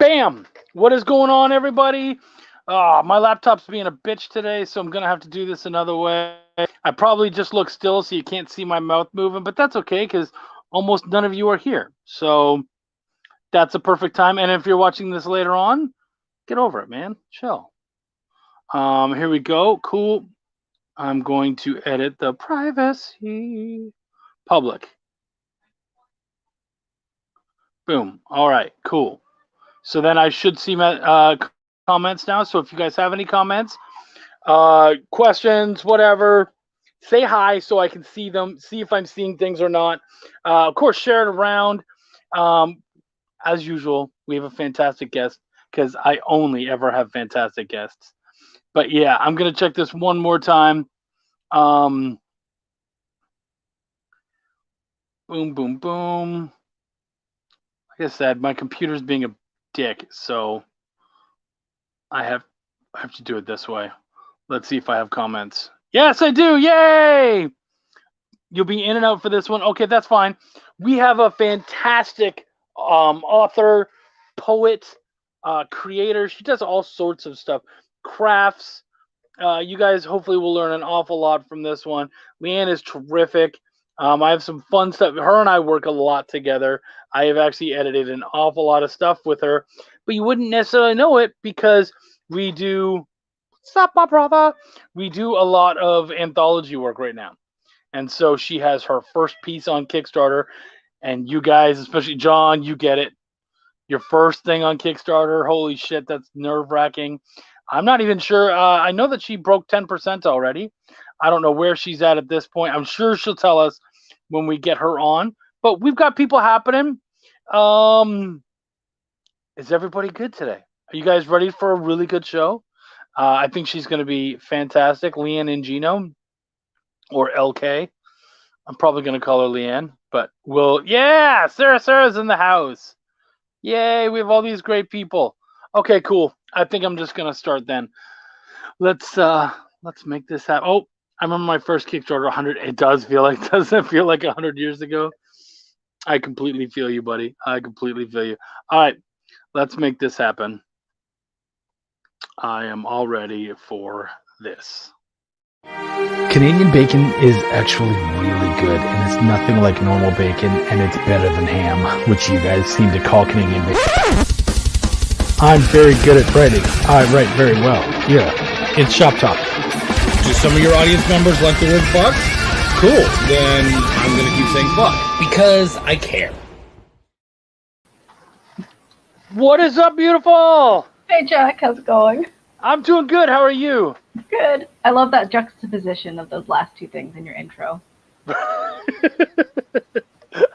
Bam! What is going on, everybody? My laptop's being a bitch today, so I'm going to have to do this another way. I probably just look still so you can't see my mouth moving, but that's okay because almost none of you are here. So that's a perfect time. And if you're watching this later on, get over it, man. Chill. Here we go. Cool. I'm going to edit the privacy. Public. Boom. All right, cool. So then I should see my comments now. So if you guys have any comments, questions, whatever, say hi so I can see them, see if I'm seeing things or not. Of course, share it around. As usual, we have a fantastic guest because I only ever have fantastic guests. But yeah, I'm going to check this one more time. Boom, boom, boom. Like I said, my computer's being a dick, so I have to do it this way. Let's see if I have comments. Yes, I do. Yay! You'll be in and out for this one. Okay, that's fine. We have a fantastic author, poet, creator. She does all sorts of stuff. Crafts. You guys hopefully will learn an awful lot from this one. Leanne is terrific. I have some fun stuff. Her and I work a lot together. I have actually edited an awful lot of stuff with her, but you wouldn't necessarily know it because we do, what's up, my brother? We do a lot of anthology work right now. And so she has her first piece on Kickstarter, and you guys, especially John, you get it. Your first thing on Kickstarter, holy shit, that's nerve-wracking. I'm not even sure. I know that she broke 10% already. I don't know where she's at this point. I'm sure she'll tell us when we get her on. But we've got people happening. Is everybody good today? Are you guys ready for a really good show? I think she's going to be fantastic. Leanne Ingino, or LK. I'm probably going to call her Leanne. But yeah, Sarah's in the house. Yay, we have all these great people. Okay, cool. I think I'm just gonna start then. Let's make this happen. Oh, I remember my first Kickstarter 100. It doesn't feel like 100 years ago. I completely feel you, buddy. I completely feel you. All right, let's make this happen. I am all ready for this. Canadian bacon is actually really good, and it's nothing like normal bacon, and it's better than ham, which you guys seem to call Canadian bacon. I'm very good at writing. I write very well. Yeah, it's Shop Talk. Do some of your audience members like the word fuck? Cool, then I'm going to keep saying fuck. Because I care. What is up, beautiful? Hey, Jack. How's it going? I'm doing good. How are you? Good. I love that juxtaposition of those last two things in your intro.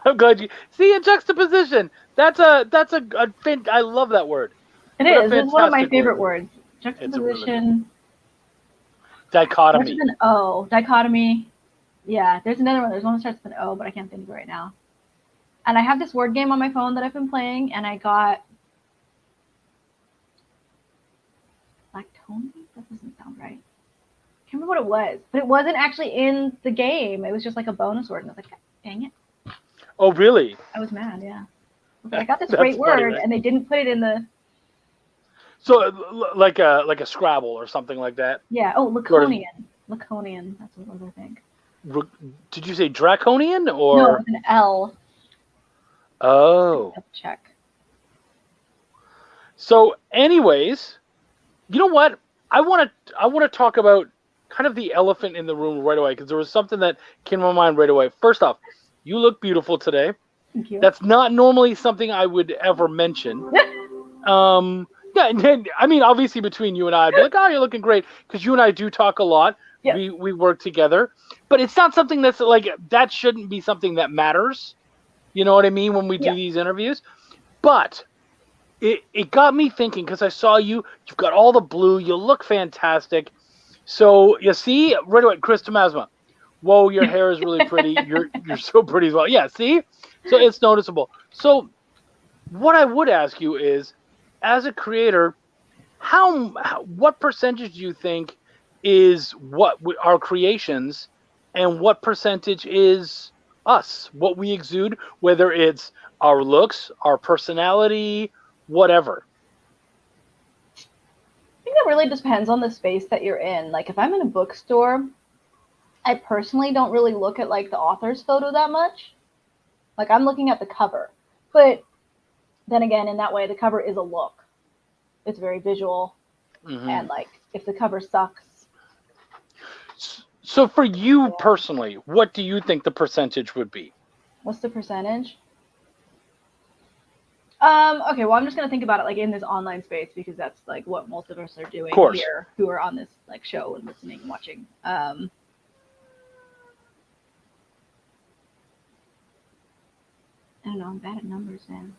I'm glad you see a juxtaposition. That's a I love that word. It is. It's one of my favorite words. Juxtaposition. Dichotomy. There's an O. Dichotomy. Yeah, there's another one. There's one that starts with an O, but I can't think of it right now. And I have this word game on my phone that I've been playing, and I got lactone. That doesn't sound right. I can't remember what it was, but it wasn't actually in the game. It was just like a bonus word, and I was like, dang it. Oh, really? I was mad, yeah. I got this great word, right? And they didn't put it in the... So, like a Scrabble or something like that? Yeah. Oh, Laconian. Laconian. That's what it was, I think. Did you say Draconian or? No, it's an L. Oh. Check. So, anyways, you know what? I want to talk about kind of the elephant in the room right away because there was something that came to my mind right away. First off, you look beautiful today. Thank you. That's not normally something I would ever mention. Yeah, I mean, obviously between you and I, I'd be like, oh, you're looking great, because you and I do talk a lot. Yep. We work together, but it's not something that's like, that shouldn't be something that matters. You know what I mean? When we do these interviews. But it got me thinking, because I saw you've got all the blue, you look fantastic. So you see, right away, Chris Tomasma, whoa, your hair is really pretty. You're so pretty as well. Yeah, see? So it's noticeable. So what I would ask you is, as a creator, what percentage do you think is what our creations, and what percentage is us, what we exude, whether it's our looks, our personality, whatever? it really depends on the space that you're in. Like if I'm in a bookstore, I personally don't really look at like the author's photo that much. Like I'm looking at the cover. But then again, in that way, the cover is a look. It's very visual. Mm-hmm. And like if the cover sucks. So for you personally, what do you think the percentage would be? What's the percentage? Okay, well, I'm just gonna think about it like in this online space because that's like what most of us are doing here, who are on this like show and listening and watching. I don't know. I'm bad at numbers, man.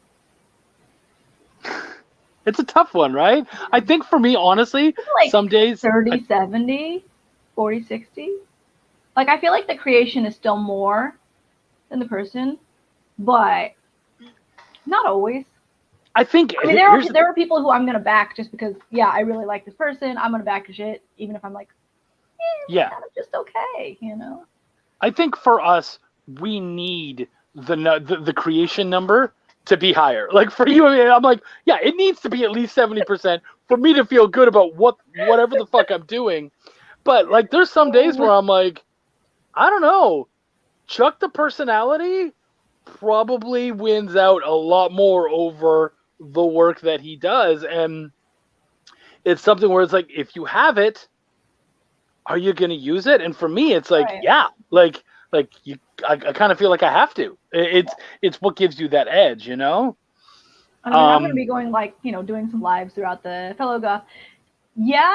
It's a tough one, right? I think for me, honestly, Like some days 30, 70, 40, 60. Like I feel like the creation is still more than the person, but not always. I think I mean, there are people who I'm gonna back just because, yeah, I really like this person. I'm gonna back the shit, even if I'm like, yeah, kind of just okay, you know. I think for us, we need the creation number to be higher. Like for you, I mean, I'm like, yeah, it needs to be at least 70% for me to feel good about whatever the fuck I'm doing. But like, there's some days where I'm like, I don't know, Chuck the personality probably wins out a lot more over the work that he does, and it's something where it's like, if you have it, are you going to use it? And for me, it's like, Right. yeah, like you, I kind of feel like I have to. It's what gives you that edge, you know. I mean, I'm gonna be going like, you know, doing some lives throughout the Fellow Goth. Yeah,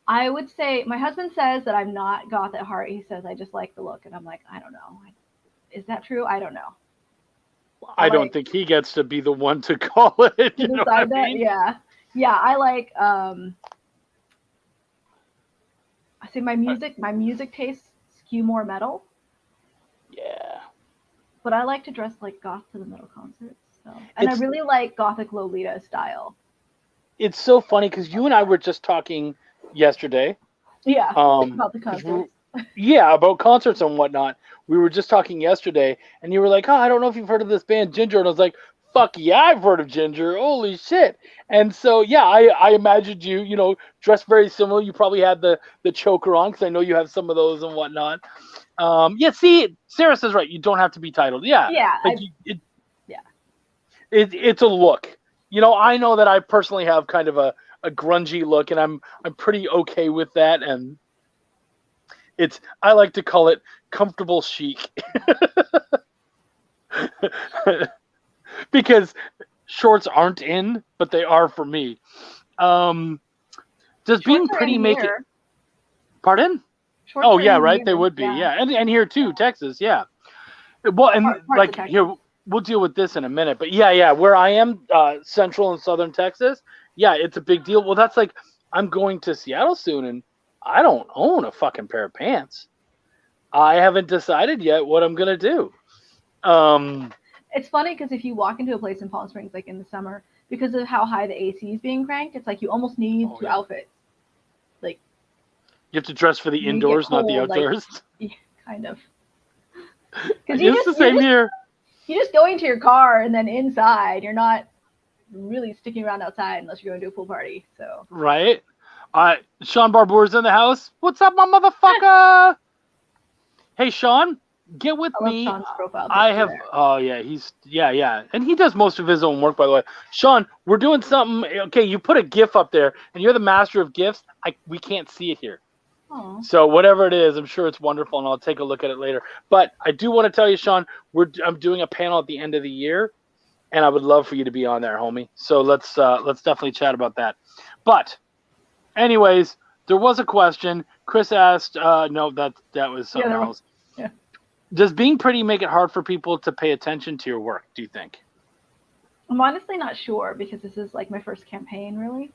I would say my husband says that I'm not goth at heart. He says I just like the look, and I'm like, I don't know. Is that true? I don't know. I don't think he gets to be the one to call it. You know what I mean? Yeah. I like. I say my music tastes skew more metal. Yeah. But I like to dress like goth to the metal concerts. So, and I really like gothic Lolita style. It's so funny because you and I were just talking yesterday. Yeah. About the concerts. Yeah, about concerts and whatnot. We were just talking yesterday, and you were like, "Oh, I don't know if you've heard of this band Ginger," and I was like, "Fuck yeah, I've heard of Ginger. Holy shit!" And so yeah, I imagined you dressed very similar. You probably had the choker on because I know you have some of those and whatnot. Yeah, see, Sarah says right. You don't have to be titled. Yeah, yeah, it's a look. You know, I know that I personally have kind of a grungy look, and I'm pretty okay with that. And I like to call it comfortable chic. Because shorts aren't in, but they are for me. Does shorts being pretty make it? Pardon? Shorts oh yeah, right. Here. They would be, yeah. And here too, Texas, yeah. Well, and like here, we'll deal with this in a minute. But yeah, where I am, central and southern Texas, yeah, it's a big deal. Well, that's like I'm going to Seattle soon, and I don't own a fucking pair of pants. I haven't decided yet what I'm gonna do. It's funny because if you walk into a place in Palm Springs, like in the summer, because of how high the AC is being cranked, it's like you almost need two outfits. Like you have to dress for the indoors, not the outdoors. Like, yeah, kind of. It's the same here. You just go into your car and then inside. You're not really sticking around outside unless you're going to a pool party. So right. Sean Barbour's in the house. What's up, my motherfucker? Hey, Sean, get with me. Sean's profile I have. there. Oh yeah, yeah, and he does most of his own work, by the way. Sean, we're doing something. Okay, you put a GIF up there, and you're the master of GIFs. We can't see it here. Aww. So whatever it is, I'm sure it's wonderful, and I'll take a look at it later. But I do want to tell you, Sean, I'm doing a panel at the end of the year, and I would love for you to be on there, homie. So let's definitely chat about that. But, anyways, there was a question. Chris asked. No, that was something else. Yeah. Does being pretty make it hard for people to pay attention to your work, do you think? I'm honestly not sure because this is like my first campaign, really.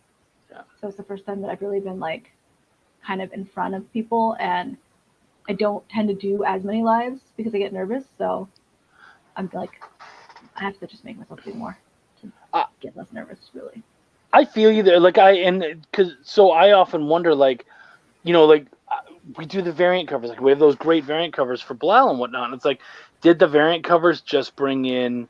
Yeah. So it's the first time that I've really been like kind of in front of people, and I don't tend to do as many lives because I get nervous. So I'm like, I have to just make myself do more to get less nervous, really. I feel you there. Like I often wonder, like, we do the variant covers. Like we have those great variant covers for Bilal and whatnot. And it's like, did the variant covers just bring in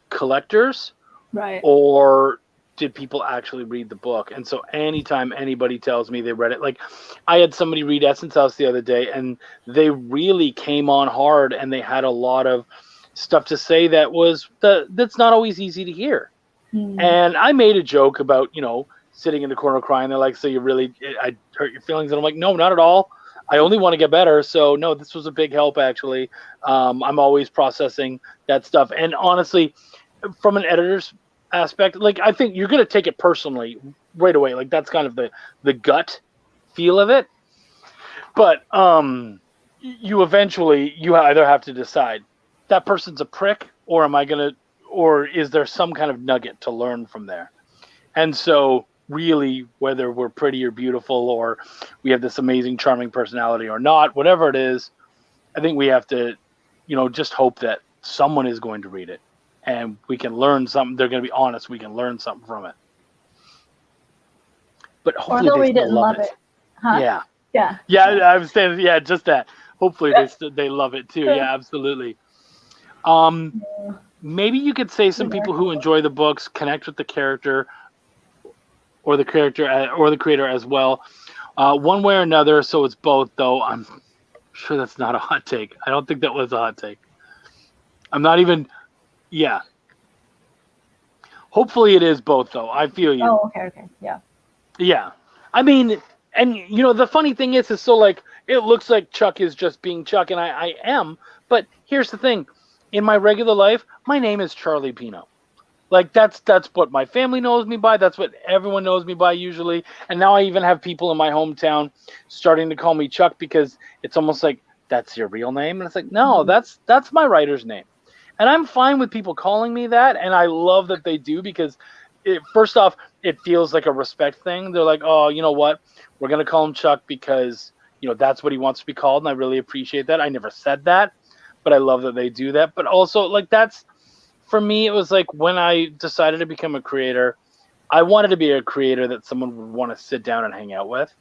collectors, right? Or did people actually read the book? And so anytime anybody tells me they read it, like I had somebody read Essence House the other day, and they really came on hard, and they had a lot of stuff to say that's not always easy to hear. And I made a joke about, sitting in the corner crying. They're like, so I hurt your feelings? And I'm like, no, not at all. I only want to get better. So no, this was a big help, actually. I'm always processing that stuff. And honestly, from an editor's aspect, like, I think you're going to take it personally right away. Like, that's kind of the gut feel of it. But you either have to decide that person's a prick, or or is there some kind of nugget to learn from there? And so really, whether we're pretty or beautiful, or we have this amazing, charming personality or not, whatever it is, I think we have to, just hope that someone is going to read it and we can learn something. They're going to be honest. We can learn something from it. But hopefully or they'll they read it still and love it. Huh? Yeah. Yeah. Yeah, I was saying, just that. Hopefully they love it too. Yeah, absolutely. Maybe you could say some people who enjoy the books connect with the character, or the creator as well, one way or another. So it's both, though. I'm sure that's not a hot take. I don't think that was a hot take. I'm not even. Yeah. Hopefully it is both, though. I feel you. Oh, okay, yeah. Yeah, I mean, and the funny thing is so, like, it looks like Chuck is just being Chuck, and I am. But here's the thing: in my regular life, my name is Charlie Pino. Like, that's what my family knows me by. That's what everyone knows me by usually. And now I even have people in my hometown starting to call me Chuck, because it's almost like, that's your real name. And it's like, no, that's my writer's name. And I'm fine with people calling me that. And I love that they do, because first off, it feels like a respect thing. They're like, oh, you know what? We're going to call him Chuck because, that's what he wants to be called. And I really appreciate that. I never said that, but I love that they do that. But also, like, for me, it was like, when I decided to become a creator, I wanted to be a creator that someone would want to sit down and hang out with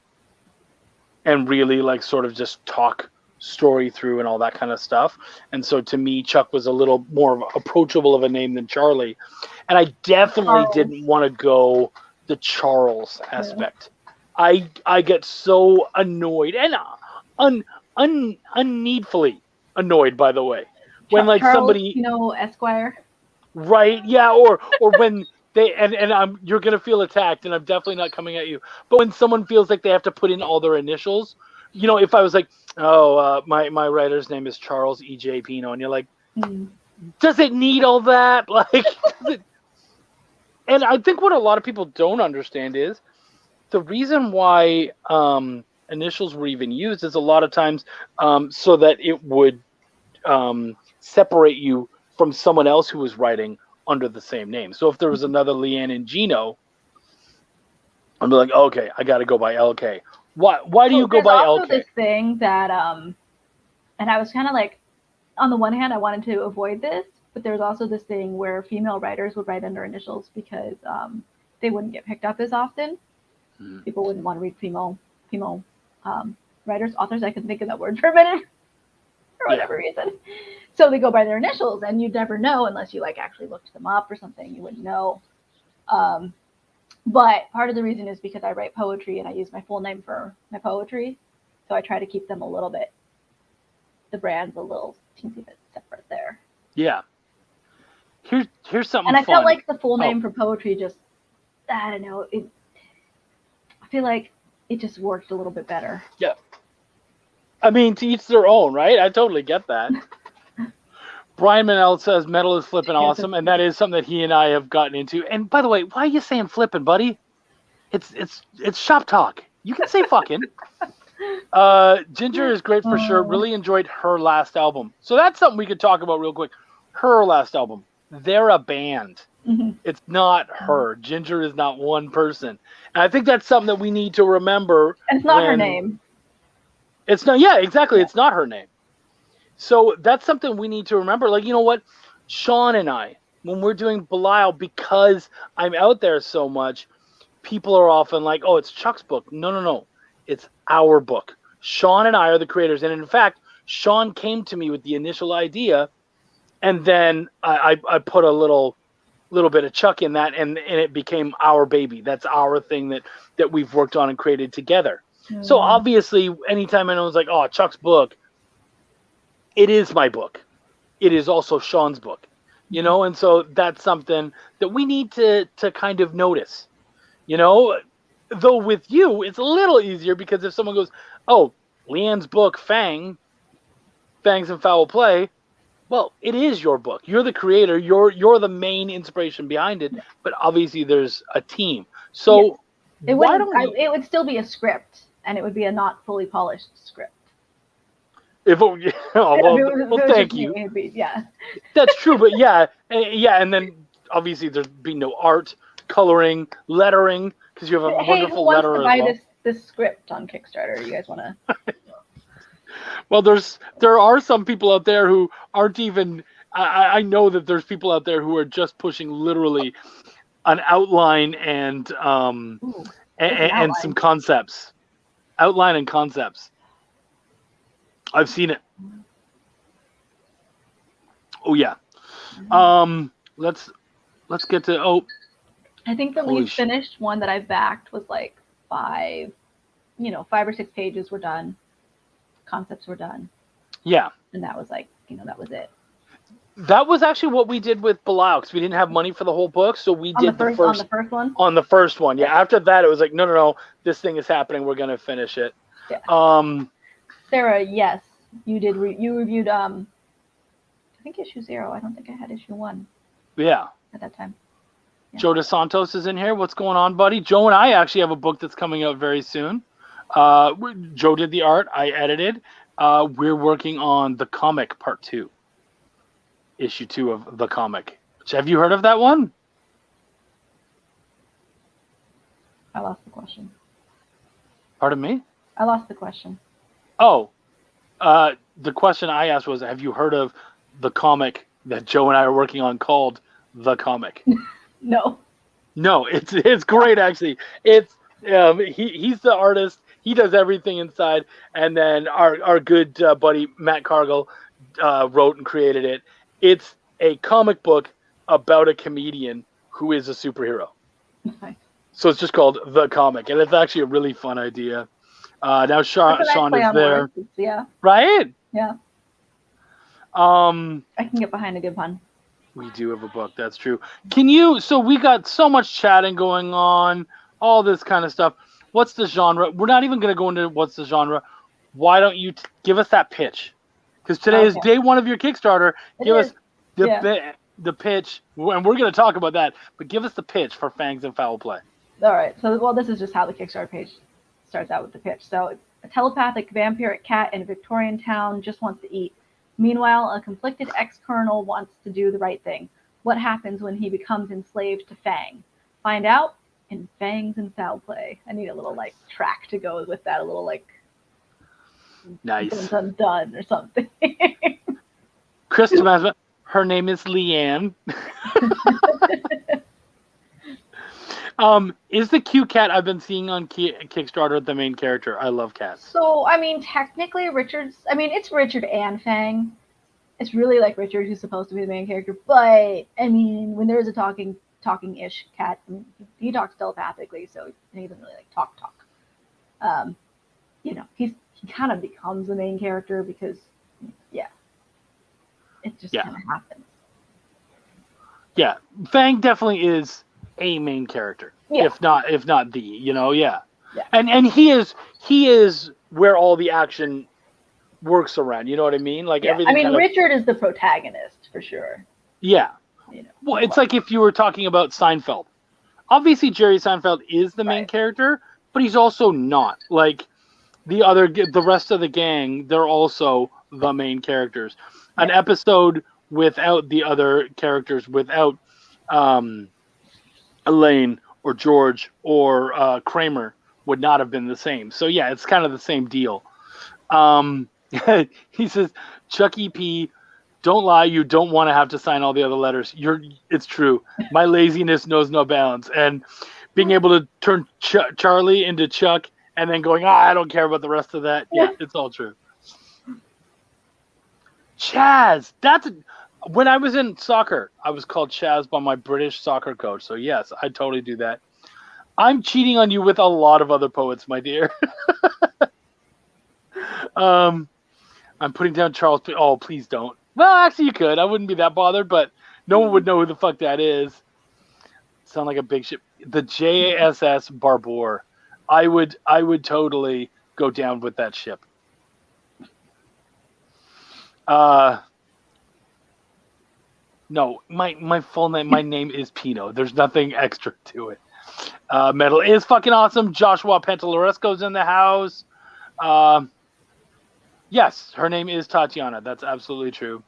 and really, like, sort of just talk story through and all that kind of stuff. And so to me, Chuck was a little more approachable of a name than Charlie. And I definitely didn't want to go the Charles aspect. I get so annoyed, and unneedfully annoyed, by the way, when, like, Charles, somebody, Esquire. right? Yeah, or when they and you're gonna feel attacked, and I'm definitely not coming at you. But when someone feels like they have to put in all their initials, if I was like, my writer's name is Charles E.J. Pino, and you're like, does it need all that? Like, and I think what a lot of people don't understand is the reason why initials were even used is a lot of times so that it would separate you from someone else who was writing under the same name. So if there was another Leanne Ingino, I'm like, okay, I got to go by LK. Why do you go by LK? There's also this thing that, and I was kind of like, on the one hand, I wanted to avoid this, but there's also this thing where female writers would write under initials because they wouldn't get picked up as often. People wouldn't want to read female writers, authors. I couldn't think of that word for a minute for whatever reason. So they go by their initials, and you'd never know unless you, like, actually looked them up or something. You wouldn't know. But part of the reason is because I write poetry and I use my full name for my poetry. So I try to keep them a little bit, the brand's a little teensy bit separate there. Yeah. Here's something And I fun. felt like the full name for poetry just, I don't know, I feel like it just worked a little bit better. Yeah. I mean, to each their own, right? I totally get that. Brian Manel says metal is flippin' awesome, and that is something that he and I have gotten into. And by the way, why are you saying flippin', buddy? It's shop talk. You can say fucking. Ginger is great for sure. Really enjoyed her last album. So that's something we could talk about real quick. Her last album. They're a band. It's not her. Ginger is not one person. And I think that's something that we need to remember. And it's not her name. It's not. Yeah, exactly. It's not her name. So that's something we need to remember. Like, you know what? Sean and I, when we're doing Belial, because I'm out there so much, people are often like, oh, it's Chuck's book. No. It's our book. Sean and I are the creators. And in fact, Sean came to me with the initial idea, and then I put a little little bit of Chuck in that, and it became our baby. That's our thing that we've worked on and created together. So obviously, anytime anyone's like, "Oh, Chuck's book," it is my book. It is also Sean's book, and so that's something that we need to kind of notice, Though with you, it's a little easier because if someone goes, "Oh, Leanne's book, Fangs and Foul Play," well, it is your book. You're the creator. You're the main inspiration behind it. But obviously, there's a team. So it would still be a script, and it would be a not fully polished script. Well, thank you. Yeah, that's true. But yeah, and then obviously there'd be no art, coloring, lettering, because you have a wonderful letterer as well. This script on Kickstarter? You guys want to? Well, there are some people out there who aren't even. I know that there's people out there who are just pushing literally an outline and some concepts, outline and concepts. I've seen it. Oh yeah. Let's get to I think the least finished one that I backed was like 5 or 6 pages were done. Concepts were done. Yeah. And that was like, that was it. That was actually what we did with Bilal, because we didn't have money for the whole book, so we did the first on the first one. On the first one, yeah. After that, it was like, no, this thing is happening. We're gonna finish it. Yeah. Sarah, yes, you did. You reviewed. I think issue 0. I don't think I had issue 1. Yeah. At that time. Yeah. Joe DeSantos is in here. What's going on, buddy? Joe and I actually have a book that's coming out very soon. Joe did the art. I edited. We're working on the comic part 2. Issue 2 of the comic. Have you heard of that one? I lost the question. Pardon me? I lost the question. Oh, the question I asked was, have you heard of the comic that Joe and I are working on called The Comic? No. No, it's great actually. It's he's the artist. He does everything inside, and then our good buddy Matt Cargill wrote and created it. It's a comic book about a comedian who is a superhero. Nice. So it's just called The Comic, and it's actually a really fun idea. Now Sean is there. Yeah. Right? Yeah. I can get behind a good pun. We do have a book, that's true. So we got so much chatting going on, all this kind of stuff. What's the genre? We're not even going to go into what's the genre. Why don't you give us that pitch? Because today is day 1 of your Kickstarter. Give us the pitch, and we're going to talk about that. But give us the pitch for Fangs and Foul Play. All right. So, this is just how the Kickstarter page starts out with the pitch. So, a telepathic vampiric cat in a Victorian town just wants to eat. Meanwhile, a conflicted ex-colonel wants to do the right thing. What happens when he becomes enslaved to Fang? Find out in Fangs and Foul Play. I need a little track to go with that. A little nice done or something. Chris, her name is Leanne. Is the cute cat I've been seeing on Kickstarter the main character? I love cats. So, technically it's Richard and Fang. It's really Richard who's supposed to be the main character, but, when there's a talking-ish cat, he talks telepathically, so he doesn't really talk. He kind of becomes the main character because, it just kind of happens. Yeah, Fang definitely is a main character, if not the, yeah. And he is where all the action works around, you know what I mean? Everything. Richard is the protagonist for sure. Yeah. Well, it's like if you were talking about Seinfeld. Obviously, Jerry Seinfeld is the main character, but he's also not. The rest of the gang, they're also the main characters. An episode without the other characters, without Elaine or George or Kramer, would not have been the same. So yeah, it's kind of the same deal. He says, Chucky P, don't lie, you don't want to have to sign all the other letters. It's true. My laziness knows no bounds. And being able to turn Charlie into Chuck and then going, I don't care about the rest of that. Yeah, it's all true. Chaz, When I was in soccer, I was called Chaz by my British soccer coach. So yes, I totally do that. I'm cheating on you with a lot of other poets, my dear. I'm putting down Charles. Oh, please don't. Well, actually, you could. I wouldn't be that bothered, but no one would know who the fuck that is. Sound like a big ship. The JSS Barbour. I would totally go down with that ship. No, my full name, my name is Pino. There's nothing extra to it. Metal is fucking awesome. Joshua Pantaloresco's in the house. Yes, her name is Tatiana. That's absolutely true.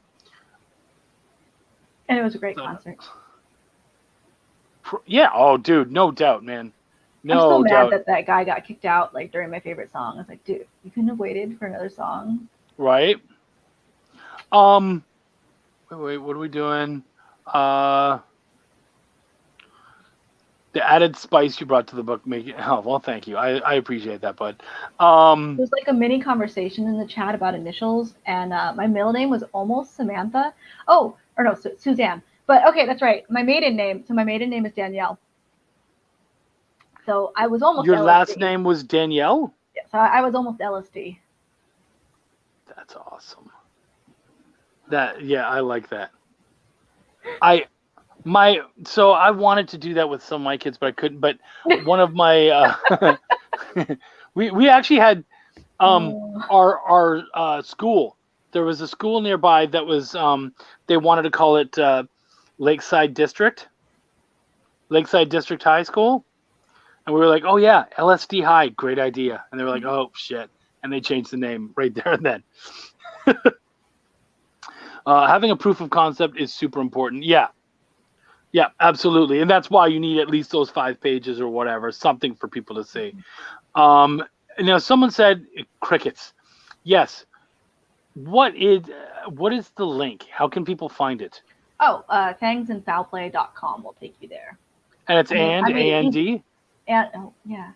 And it was a great concert. Yeah. Oh, dude, no doubt, man. I'm so mad doubt. that guy got kicked out like during my favorite song. I was like, dude, you couldn't have waited for another song. Right. Wait, what are we doing? The added spice you brought to the book make it. Oh, well, thank you. I appreciate that, bud. There's like a mini conversation in the chat about initials, and my middle name was almost Samantha. Oh, or no, Suzanne. But okay, that's right. My maiden name. So my maiden name is Danielle. So I was almost. Your LSD. last name was Danielle? Yeah, so I was almost LSD. That's awesome. I like that. So I wanted to do that with some of my kids, but I couldn't. But one of my we actually had our school. There was a school nearby that was they wanted to call it Lakeside District High School, and we were like, oh yeah, LSD High, great idea. And they were like, oh shit, and they changed the name right there and then. Having a proof of concept is super important. Yeah, absolutely. And that's why you need at least those 5 pages or whatever, something for people to see. Now, someone said crickets. Yes. What is the link? How can people find it? Oh, fangsandfoulplay.com will take you there. And it's A-N-D? Oh, yeah.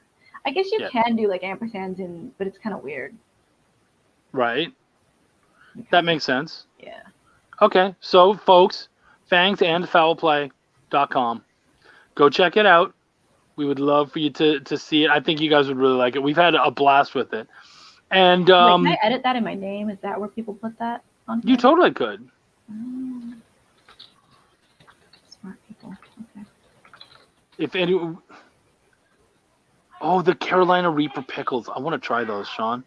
I guess you can do like ampersands, but it's kind of weird. Right. That makes sense. Yeah. Okay, so folks, fangsandfoulplay.com. Go check it out. We would love for you to see it. I think you guys would really like it. We've had a blast with it. And Wait, can I edit that in my name? Is that where people put that on? You totally could. Smart people. Okay. If any. Oh, the Carolina Reaper pickles. I want to try those, Sean.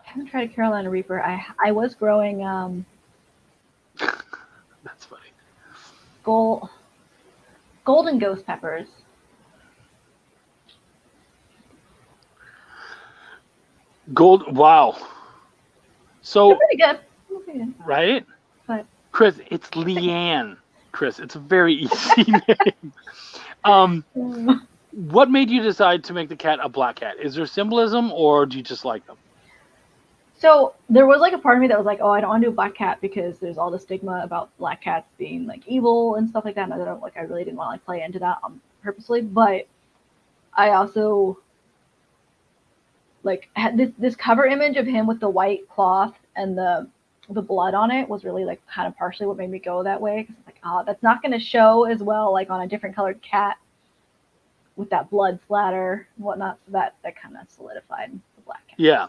I haven't tried a Carolina Reaper. I was growing That's funny. Golden ghost peppers. Wow. So They're pretty good. Right? But Chris, it's Leanne. Chris, it's a very easy name. What made you decide to make the cat a black cat? Is there symbolism, or do you just like them? So there was like a part of me that was like, oh, I don't want to do a black cat because there's all the stigma about black cats being like evil and stuff like that. And I really didn't want to like play into that purposely. But I also like had this cover image of him with the white cloth and the blood on it was really like kind of partially what made me go that way. Because like, oh, that's not going to show as well like on a different colored cat with that blood splatter and whatnot. So that kind of solidified the black cat. Yeah.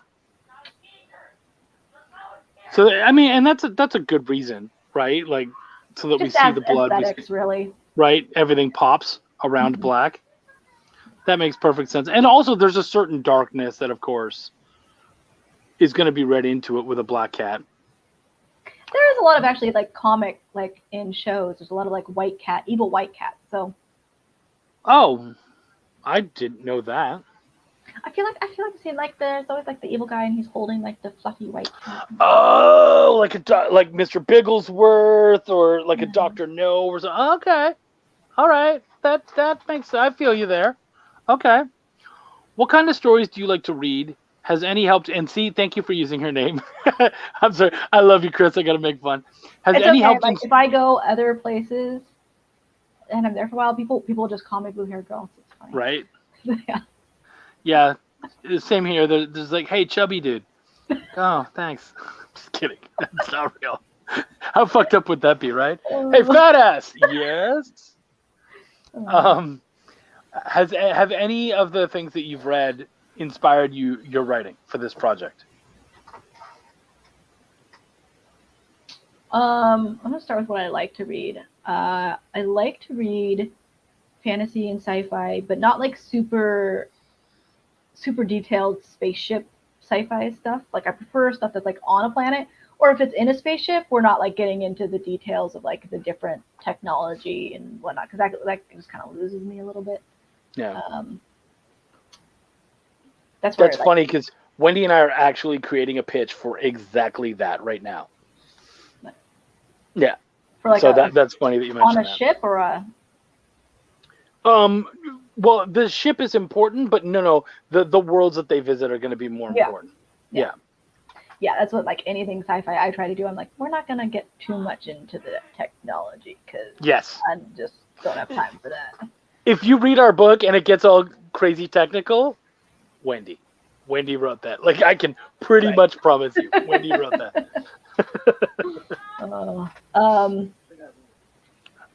So I mean, and that's a good reason, right? Like, so that Just we see the blood. Aesthetics, really. Right, everything pops around black. That makes perfect sense. And also, there's a certain darkness that, of course, is going to be read into it with a black cat. There is a lot of actually like comic like in shows. There's a lot of like white cat, evil white cat. So. Oh, I didn't know that. I feel like I've seen like there's always like the evil guy and he's holding like the fluffy white cat. Oh, like like Mr. Bigglesworth or like a Dr. No or something. Okay, all right, that makes. I feel you there. Okay, what kind of stories do you like to read? Has any helped? And see, thank you for using her name. I'm sorry, I love you, Chris. I gotta make fun. Has It's any okay. helped? Like, if I go other places and I'm there for a while, people just call me blue haired girl. So it's funny. Right. Yeah. Yeah, same here. There's like, hey, chubby dude. Oh, thanks. Just kidding. That's not real. How fucked up would that be, right? Hey, fat ass. Yes. Have any of the things that you've read inspired your writing for this project? I'm gonna start with what I like to read. I like to read fantasy and sci-fi, but not like super detailed spaceship sci-fi stuff. Like I prefer stuff that's like on a planet, or if it's in a spaceship, we're not like getting into the details of like the different technology and whatnot, because that just kind of loses me a little bit. Yeah. That's funny because Wendy and I are actually creating a pitch for exactly that right now. Yeah. For like so that's funny that you mentioned on a ship or a. Well, the ship is important, but no, the worlds that they visit are going to be more important. Yeah. Yeah, that's what like anything sci-fi I try to do. I'm like, we're not gonna get too much into the technology because I just don't have time for that. If you read our book and it gets all crazy technical, Wendy wrote that. Like I can pretty much promise you, Wendy wrote that.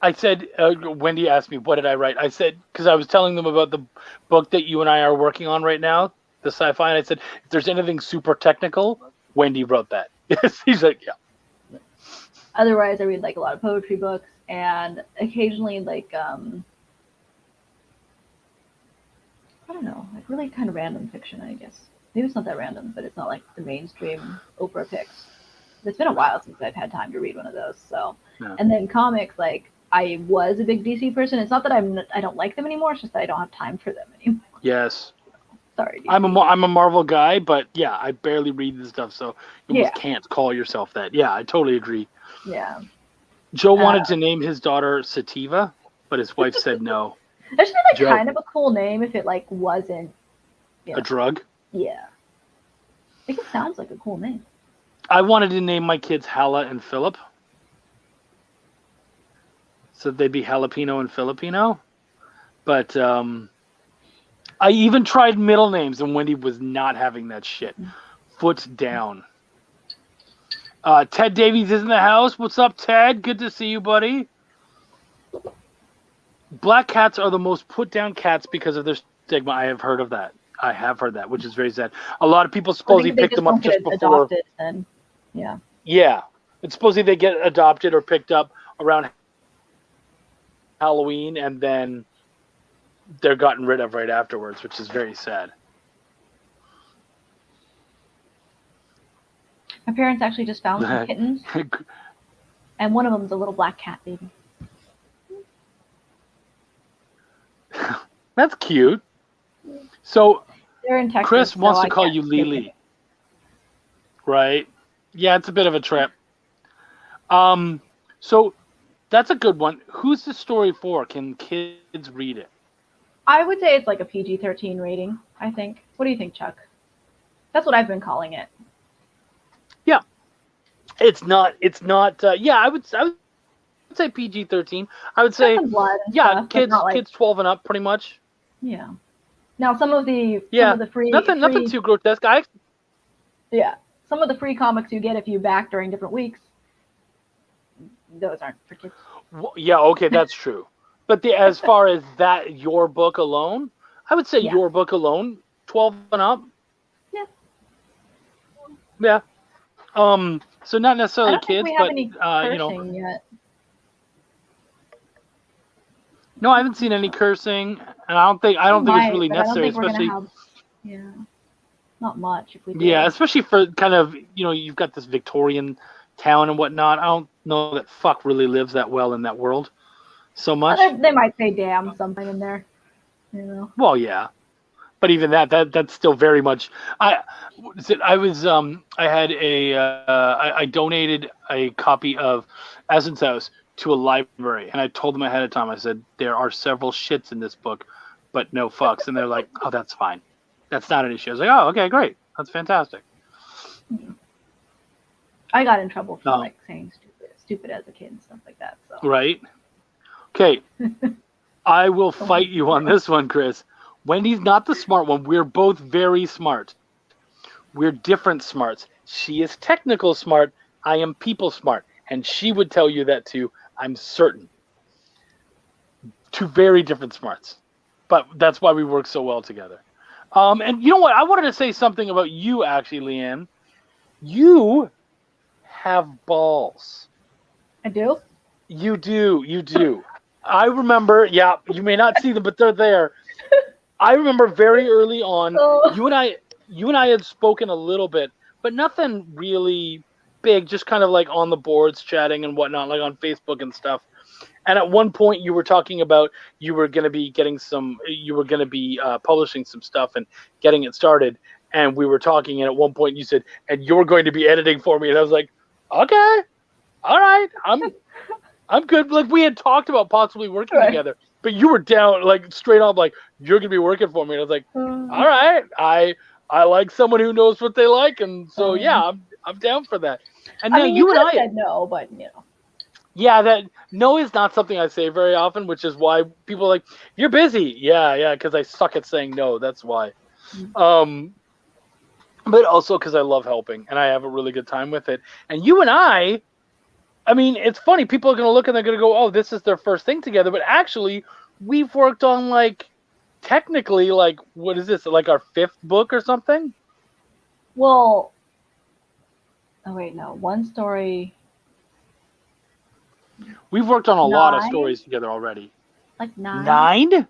I said, Wendy asked me, what did I write? I said, because I was telling them about the book that you and I are working on right now, the sci-fi, and I said, if there's anything super technical, Wendy wrote that. He's like, yeah. Otherwise, I read like a lot of poetry books and occasionally like, I don't know, like really kind of random fiction, I guess. Maybe it's not that random, but it's not like the mainstream Oprah picks. It's been a while since I've had time to read one of those. So, And then comics, like I was a big DC person. It's not that I don't like them anymore. It's just that I don't have time for them anymore. Yes. Sorry. DC. I'm a Marvel guy, but yeah, I barely read this stuff, so you almost can't call yourself that. Yeah, I totally agree. Yeah. Joe wanted to name his daughter Sativa, but his wife said no. That should be like kind of a cool name if it like wasn't a drug. Yeah. I think it sounds like a cool name. I wanted to name my kids Hala and Philip. So they'd be jalapeno and Filipino. But I even tried middle names, and Wendy was not having that shit. Foot down. Ted Davies is in the house. What's up, Ted? Good to see you, buddy. Black cats are the most put down cats because of their stigma. I have heard of that. I have heard that, which is very sad. A lot of people supposedly pick them up just before. Adopted, then. Yeah. Yeah. It's supposedly they get adopted or picked up around Halloween, and then they're gotten rid of right afterwards, which is very sad. My parents actually just found some kittens, and one of them's a little black cat baby. That's cute. So they're in Texas, Chris wants to call you Lily. Right? Yeah, it's a bit of a trip. So that's a good one. Who's the story for? Can kids read it? I would say it's like a PG-13 rating, I think. What do you think, Chuck? That's what I've been calling it. Yeah. It's not yeah, I would say PG-13. I would say stuff, kids 12 and up pretty much. Yeah. Now some of the free nothing too grotesque. Some of the free comics you get if you back during different weeks, those aren't for kids. Well, yeah, okay, that's true. But as far as that, your book alone, I would say your book alone, 12 and up. Yeah. Yeah. So not necessarily kids, but yet. No, I haven't seen any cursing, and I don't think it's really necessary, especially. Not much. If we do. Yeah, especially for kind of you've got this Victorian town and whatnot. I don't know that fuck really lives that well in that world, so much. They might say "damn" something in there, Well, yeah, but even that's still very much. I donated a copy of Essence House to a library, and I told them ahead of time. I said there are several shits in this book, but no fucks, and they're like, "Oh, that's fine. That's not an issue." I was like, "Oh, okay, great. That's fantastic." I got in trouble for saying stupid as a kid and stuff like that. So. Right. Okay. I will fight you on this one, Chris. Wendy's not the smart one. We're both very smart. We're different smarts. She is technical smart. I am people smart. and she would tell you that too. I'm certain. Two very different smarts, but that's why we work so well together. And you know what? I wanted to say something about you, actually, Leanne. You have balls. I do. You do. You do. I remember. Yeah, you may not see them, but they're there. I remember very early on. Oh. You and I had spoken a little bit, but nothing really big. Just kind of like on the boards, chatting and whatnot, like on Facebook and stuff. And at one point, you were talking about you were going to be publishing some stuff and getting it started. And we were talking, and at one point, you said, "And you're going to be editing for me." And I was like, "Okay, all right, I'm good." Like we had talked about possibly working together, but you were down, like straight up, like you're going to be working for me. And I was like, "All right, I like someone who knows what they like, and so yeah, I'm down for that." And now you and I said no, but you know. Yeah, that no is not something I say very often, which is why people are like, "You're busy." Yeah, because I suck at saying no. That's why. But also because I love helping and I have a really good time with it. And you and I mean, it's funny. People are going to look and they're going to go, "Oh, this is their first thing together." But actually, we've worked on technically, what is this? Like our 5th book or something? Well, oh wait, no. One story. We've worked on a lot of stories together already. Like 9? 9?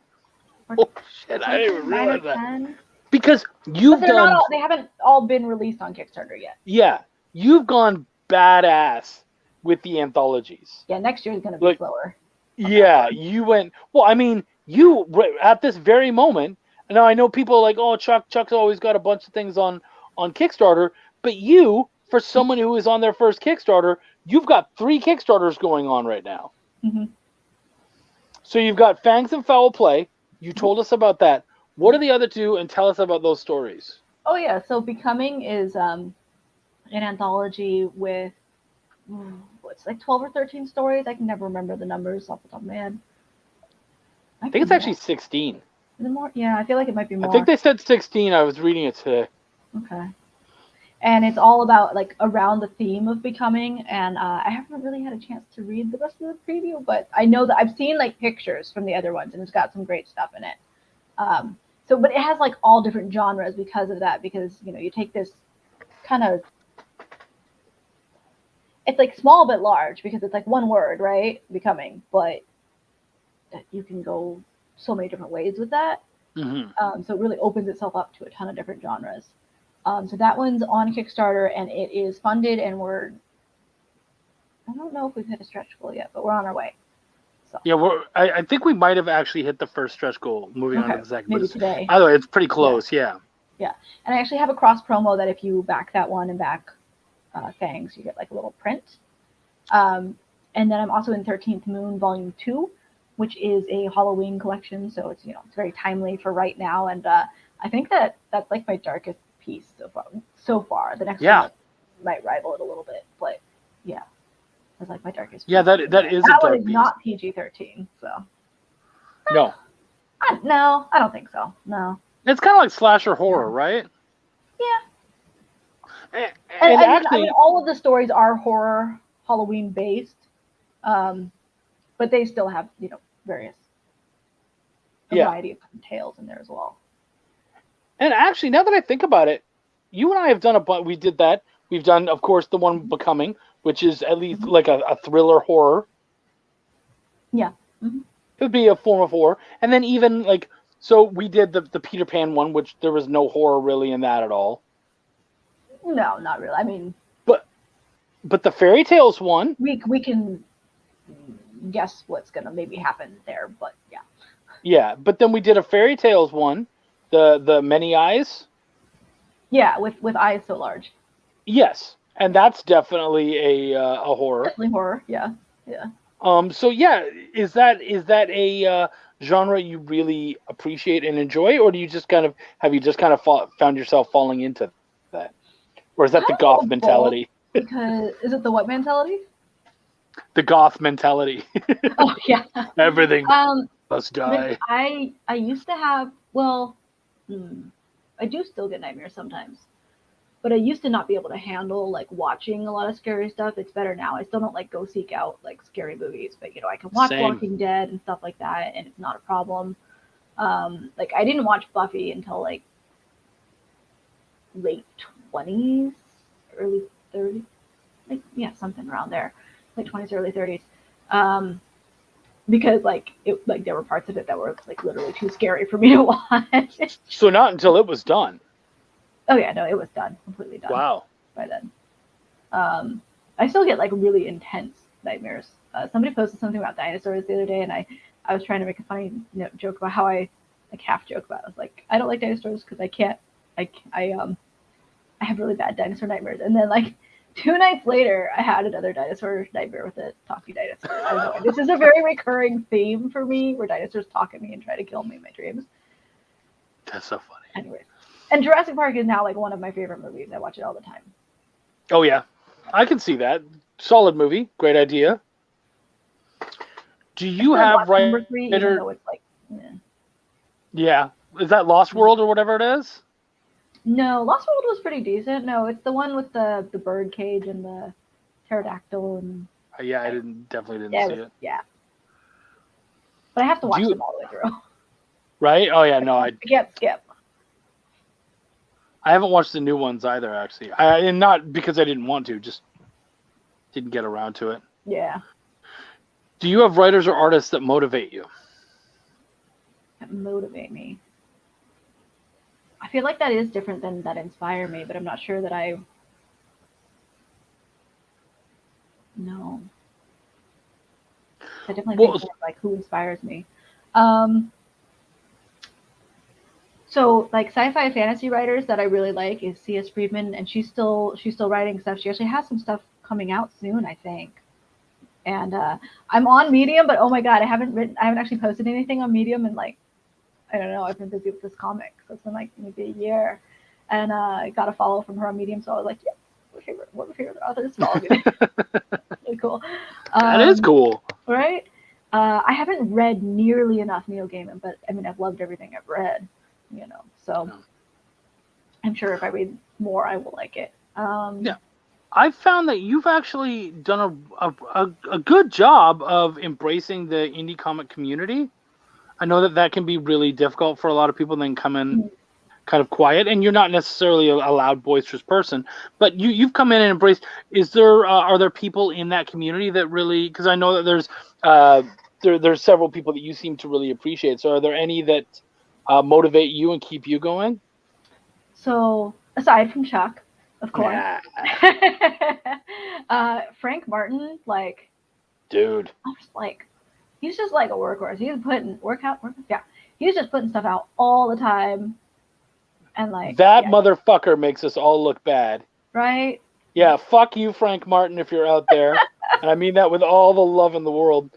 Or Oh shit! I didn't even 9 or realize that. 10? Because you've done. They haven't all been released on Kickstarter yet. Yeah, you've gone badass with the anthologies. Yeah, next year is going to be slower. Yeah, you went. Well, I mean, you at this very moment. Now I know people are like, "Oh, Chuck's always got a bunch of things on Kickstarter," but you, for someone who is on their first Kickstarter, you've got 3 Kickstarters going on right now. Mm-hmm. So you've got Fangs and Foul Play. You told us about that. What are the other 2? And tell us about those stories. Oh yeah, so Becoming is an anthology with what's like 12 or 13 stories. I can never remember the numbers off the top of my head. I think it's actually 16. Is it more? Yeah, I feel like it might be more. I think they said 16. I was reading it today. Okay. And it's all about around the theme of becoming. And I haven't really had a chance to read the rest of the preview, but I know that I've seen pictures from the other ones, and it's got some great stuff in it. But it has all different genres because of that. Because you take this kind of, it's small but large because it's one word, right? Becoming, but you can go so many different ways with that. Mm-hmm. So it really opens itself up to a ton of different genres. So that one's on Kickstarter and it is funded, and I don't know if we've hit a stretch goal yet, but we're on our way. So. Yeah, I think we might have actually hit the first stretch goal. Moving on to the second. Maybe today. Either way, it's pretty close. Yeah. Yeah, and I actually have a cross promo that if you back that one and back Fangs, you get a little print. And then I'm also in 13th Moon Volume 2, which is a Halloween collection, so it's it's very timely for right now, and I think that's my darkest piece so far. The next one might rival it a little bit, but yeah, that's my darkest piece. Yeah, that is that a dark one is piece. not PG-13, so No. No, I don't think so. No. It's kind of like slasher horror, right? Yeah. And actually, all of the stories are horror Halloween based, but they still have various variety of tales in there as well. And actually, now that I think about it, you and I have done we did that. We've done, of course, the one Becoming, which is at least like a thriller horror. Yeah. Mm-hmm. It would be a form of horror. And then even so we did the Peter Pan one, which there was no horror really in that at all. No, not really. I mean, but the fairy tales one, we can guess what's gonna maybe happen there, but yeah. Yeah, but then we did a fairy tales one, the Many Eyes. Yeah, with eyes so large. Yes, and that's definitely a horror. Definitely horror. Yeah. So yeah, is that a genre you really appreciate and enjoy, or do you just kind of found yourself falling into that, or is that the goth mentality? Because is it the what mentality? The goth mentality. Oh yeah. Everything must die. I used to have I do still get nightmares sometimes. But I used to not be able to handle like watching a lot of scary stuff. It's better now. I still don't like go seek out like scary movies, but I can watch Same. Walking Dead and stuff like that, and it's not a problem. Like I didn't watch Buffy until like late 20s, early 30s, like something around there, late 20s, early 30s. Because like there were parts of it that were like literally too scary for me to watch. So not until it was done. Oh yeah, no, it was done, completely done. Wow. By then. I still get like really intense nightmares. Somebody posted something about dinosaurs the other day, and I was trying to make a funny joke about how I like half joke about it. I was like, I don't like dinosaurs because I have really bad dinosaur nightmares. And then like 2 nights later, I had another dinosaur nightmare with a talking dinosaur. I don't know. This is a very recurring theme for me, where dinosaurs talk at me and try to kill me in my dreams. That's so funny. Anyways, and Jurassic Park is now like one of my favorite movies. I watch it all the time. Oh yeah, I can see that. Solid movie. Great idea. Do you have number 3, even writer? though it's like, Yeah, is that Lost World or whatever it is? No, Lost World was pretty decent. No, it's the one with the bird cage and the pterodactyl and. Yeah, I definitely didn't see it. Yeah. But I have to watch them all the way through. Right? Oh yeah, no, I can't skip. I haven't watched the new ones either, actually. And not because I didn't want to, just didn't get around to it. Yeah. Do you have writers or artists that motivate you? That motivate me. I feel like that is different than that inspire me, but I'm not sure that I. No. I definitely think like who inspires me. So like sci-fi fantasy writers that I really like is C.S. Friedman, and she's still writing stuff. She actually has some stuff coming out soon, I think. And I'm on Medium, but oh my god, I haven't actually posted anything on Medium in like, I don't know, I've been busy with this comic, so it's been like maybe a year. And I got a follow from her on Medium, so I was like, yeah, what my favorite authors follow me. Really cool. That is cool. Right? I haven't read nearly enough Neil Gaiman, but I mean, I've loved everything I've read, so I'm sure if I read more, I will like it. Yeah. I've found that you've actually done a good job of embracing the indie comic community. I know that can be really difficult for a lot of people, then come in kind of quiet, and you're not necessarily a loud, boisterous person, but you've come in and embraced. Are there people in that community that really, because I know that there's several people that you seem to really appreciate. So are there any that motivate you and keep you going? So aside from Chuck, of course, yeah. Frank Martin, like, dude, I'm just like, he's just like a workhorse. He's putting he's just putting stuff out all the time, and like that motherfucker makes us all look bad, right? Yeah, fuck you, Frank Martin, if you're out there, and I mean that with all the love in the world.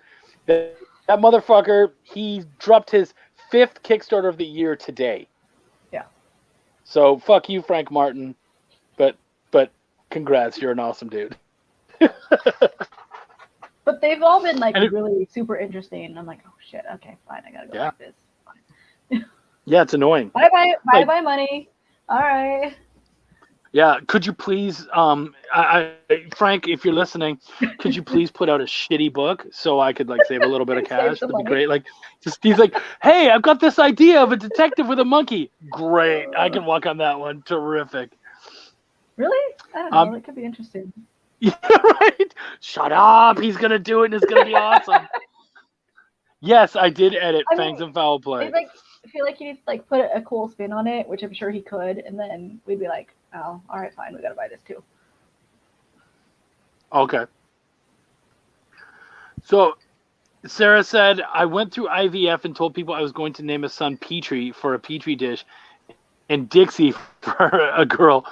That motherfucker, he dropped his 5th Kickstarter of the year today. Yeah. So fuck you, Frank Martin, but congrats, you're an awesome dude. But they've all been like really super interesting, and I'm like, oh shit, okay, fine, I gotta go like this. Fine. Yeah, it's annoying. Bye money. All right. Yeah, could you please, Frank, if you're listening, could you please put out a shitty book so I could like save a little bit of cash? That'd be great. Like, he's like, hey, I've got this idea of a detective with a monkey. Great, I can walk on that one. Terrific. Really? I don't know. It could be interesting. Yeah, right. Shut up. He's gonna do it, and it's gonna be awesome. Yes, I did edit Fangs and Foul Play. I feel like he'd like put a cool spin on it, which I'm sure he could, and then we'd be like, oh, all right, fine, we gotta buy this too. Okay. So Sarah said, I went through IVF and told people I was going to name a son Petrie for a Petri dish and Dixie for a girl.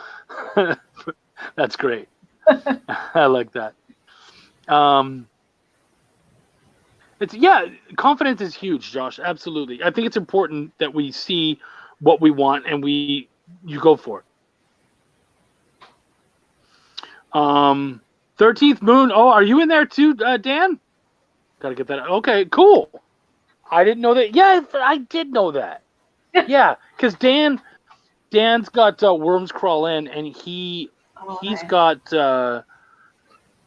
That's great. I like that. Confidence is huge, Josh. Absolutely. I think it's important that we see what we want and you go for it. 13th Moon. Oh, are you in there too, Dan? Gotta get that. Okay, cool. I didn't know that. Yeah, I did know that. Yeah, because Dan Dan's got Worms Crawl In, and he's nice. got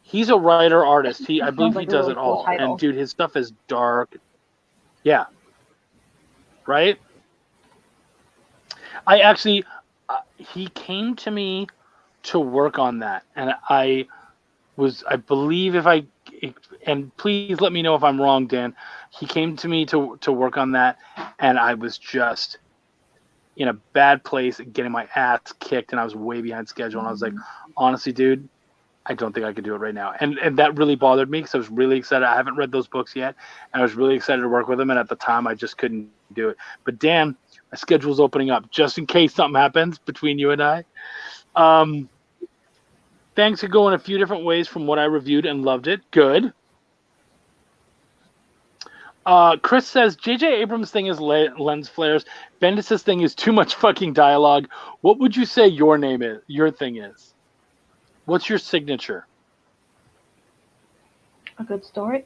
he's a writer artist. I That believe sounds he like a does really it cool all. title. And dude, his stuff is dark. Yeah. Right? I actually he came to me to work on that, and I believe and please let me know if I'm wrong, Dan. He came to me to work on that, and I was just in a bad place, getting my ass kicked, and I was way behind schedule. And I was like, honestly, dude, I don't think I could do it right now. And that really bothered me because I was really excited. I haven't read those books yet, and I was really excited to work with him. And at the time, I just couldn't do it. But Dan, my schedule's opening up just in case something happens between you and I. Thanks for going a few different ways from what I reviewed and loved it. Good. Chris says J.J. Abrams' thing is lens flares. Bendis' thing is too much fucking dialogue. What would you say your thing is? What's your signature? A good story.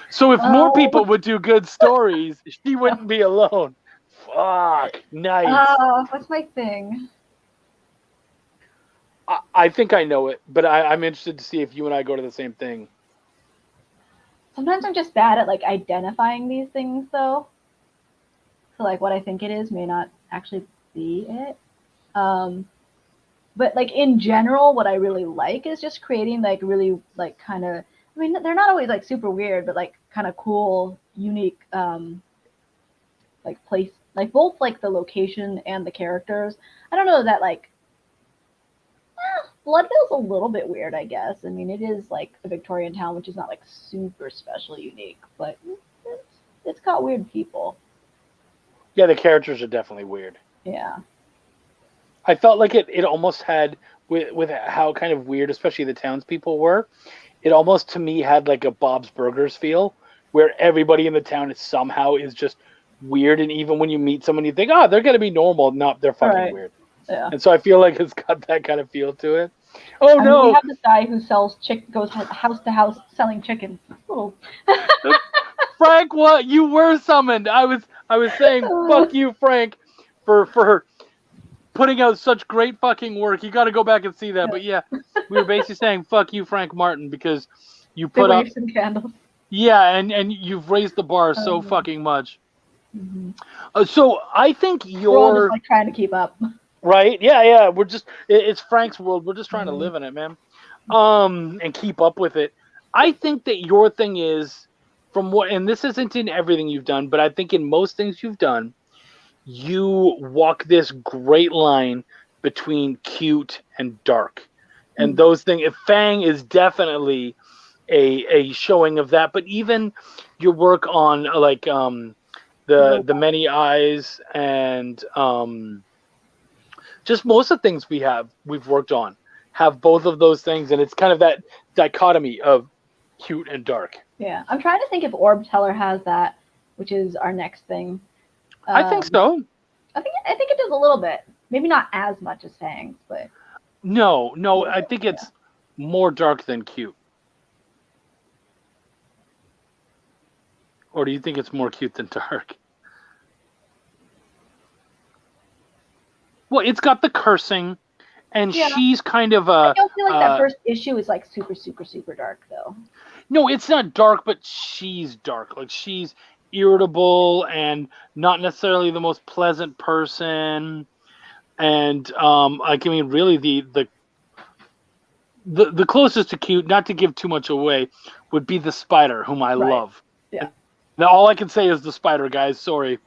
So if more people would do good stories, she wouldn't be alone. Fuck. Nice. What's my thing? I think I know it, but I'm interested to see if you and I go to the same thing. Sometimes I'm just bad at like identifying these things though. So like what I think it is may not actually be it. But like in general, what I really like is just creating like really like kind of, I mean, they're not always like super weird, but like kind of cool, unique, like place, like both like the location and the characters. I don't know that like, Bloodville's a little bit weird, I guess. I mean, it is like a Victorian town, which is not like super special unique, but it's got weird people. Yeah, the characters are definitely weird. Yeah. I felt like it almost had, with how kind of weird, especially the townspeople were, it almost to me had like a Bob's Burgers feel, where everybody in the town is just weird, and even when you meet someone, you think, oh, they're gonna be normal. No, they're fucking weird. Yeah. And so I feel like it's got that kind of feel to it. Oh I no! mean, we have this guy who goes house to house selling chicken. Oh. Frank, what? You were summoned. I was saying, fuck you, Frank, for putting out such great fucking work. You got to go back and see that. But yeah, we were basically saying, fuck you, Frank Martin, because you put up some candles. Yeah, and you've raised the bar so fucking much. Mm-hmm. So I think we're all just like trying to keep up. Right? Yeah. We're just it's Frank's world. We're just trying to live in it, man. And keep up with it. I think that your thing is and this isn't in everything you've done, but I think in most things you've done, you walk this great line between cute and dark. And those things, Fang is definitely a showing of that, but even your work on like the Many Eyes and just most of the things we've worked on have both of those things, and it's kind of that dichotomy of cute and dark. Yeah, I'm trying to think if Orb Teller has that, which is our next thing. I think so. I think it does a little bit, maybe not as much as Fangs, but no, I think it's more dark than cute. Or do you think it's more cute than dark? Well, it's got the cursing, and she's kind of I don't feel like that first issue is like super, super, super dark though. No, it's not dark, but she's dark. Like she's irritable and not necessarily the most pleasant person. And like I mean, really the closest to cute, not to give too much away, would be the spider, whom I love. Yeah. Now all I can say is the spider, guys. Sorry.